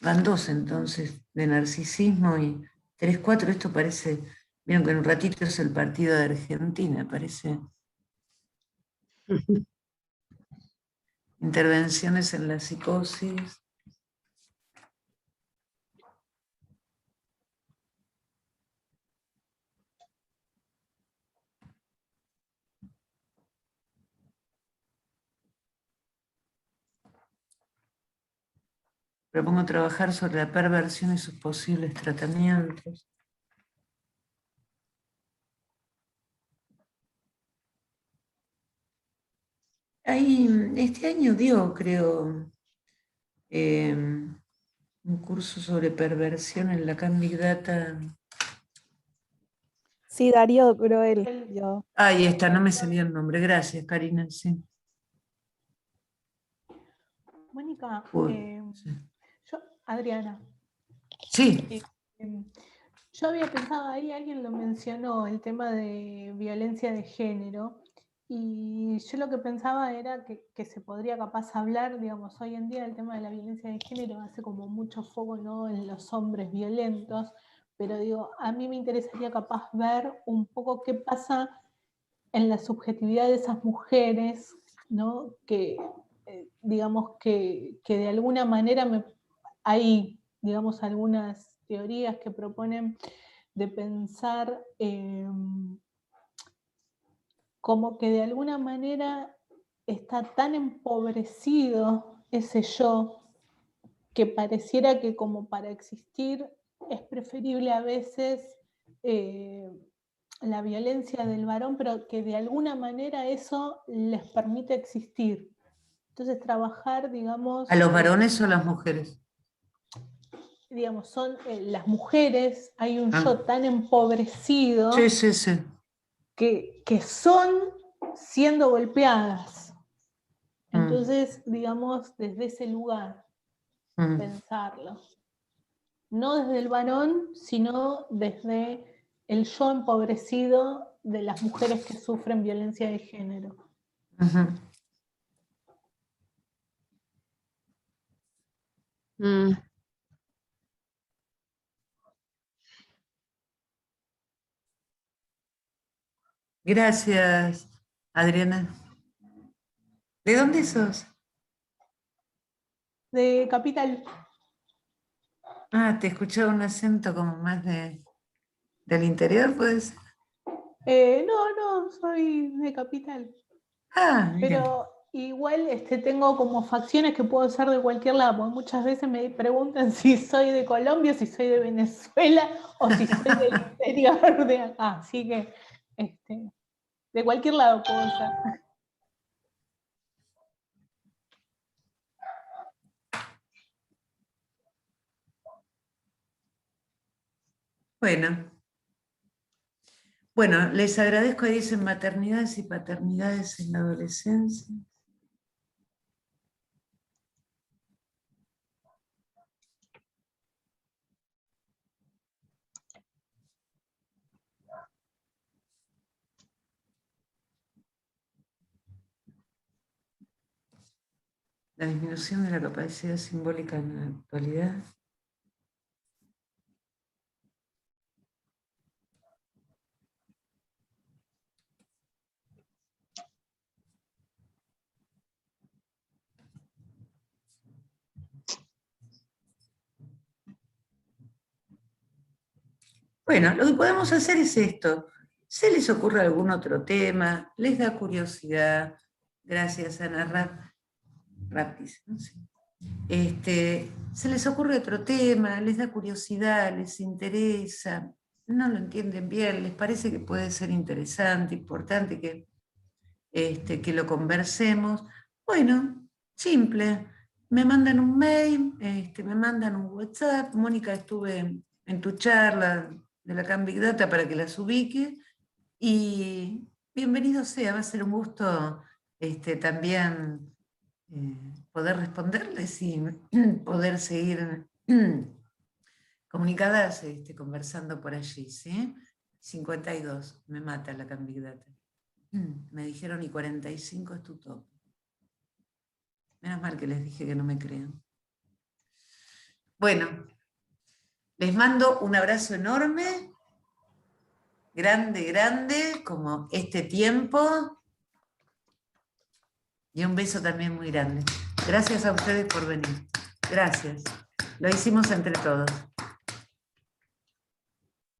Van 2 entonces, de narcisismo y 3, 4, esto parece, vieron que en un ratito es el partido de Argentina, parece. Intervenciones en la psicosis. Propongo trabajar sobre la perversión y sus posibles tratamientos. Ahí, este año dio, creo, un curso sobre perversión en la Big Data. Sí, Darío Groel. Yo. Ahí está, no me salía el nombre. Gracias, Karina. Sí. Mónica, Sí. Adriana. Sí. Yo había pensado ahí, alguien lo mencionó, el tema de violencia de género, y yo lo que pensaba era que se podría capaz hablar, digamos, hoy en día el tema de la violencia de género hace como mucho foco, ¿no?, en los hombres violentos, pero digo, a mí me interesaría capaz ver un poco qué pasa en la subjetividad de esas mujeres, ¿no?, que digamos que de alguna manera hay, digamos, algunas teorías que proponen de pensar como que de alguna manera está tan empobrecido ese yo que pareciera que como para existir es preferible a veces la violencia del varón, pero que de alguna manera eso les permite existir. Entonces trabajar, digamos... ¿A los varones o a las mujeres? Digamos, son las mujeres, hay un yo tan empobrecido sí, sí, sí. Que son siendo golpeadas. Entonces, digamos, desde ese lugar, pensarlo. No desde el varón, sino desde el yo empobrecido de las mujeres que sufren violencia de género. Gracias, Adriana. ¿De dónde sos? De Capital. Ah, te escuchaba un acento como más del interior, ¿puede ser? No, soy de Capital. Ah, mira. Pero igual tengo como facciones que puedo ser de cualquier lado, porque muchas veces me preguntan si soy de Colombia, si soy de Venezuela o si soy del interior de acá. Así que de cualquier lado puedo ser. Bueno, les agradezco, ahí dicen maternidades y paternidades en la adolescencia. La disminución de la capacidad simbólica en la actualidad. Bueno, lo que podemos hacer es esto. ¿Se les ocurre algún otro tema? ¿Les da curiosidad? Gracias, Ana Raptis. ¿No? Sí. ¿Se les ocurre otro tema? ¿Les da curiosidad? ¿Les interesa? ¿No lo entienden bien? ¿Les parece que puede ser interesante, importante que lo conversemos? Bueno, simple. Me mandan un mail, me mandan un WhatsApp. Mónica, estuve en tu charla de la Big Data para que las ubique. Y bienvenido sea, va a ser un gusto también poder responderles y poder seguir comunicadas, conversando por allí, ¿sí? 52, me mata la Big Data. Me dijeron y 45 es tu tope. Menos mal que les dije que no me crean. Bueno, les mando un abrazo enorme, grande, grande, como este tiempo, y un beso también muy grande. Gracias a ustedes por venir. Gracias. Lo hicimos entre todos.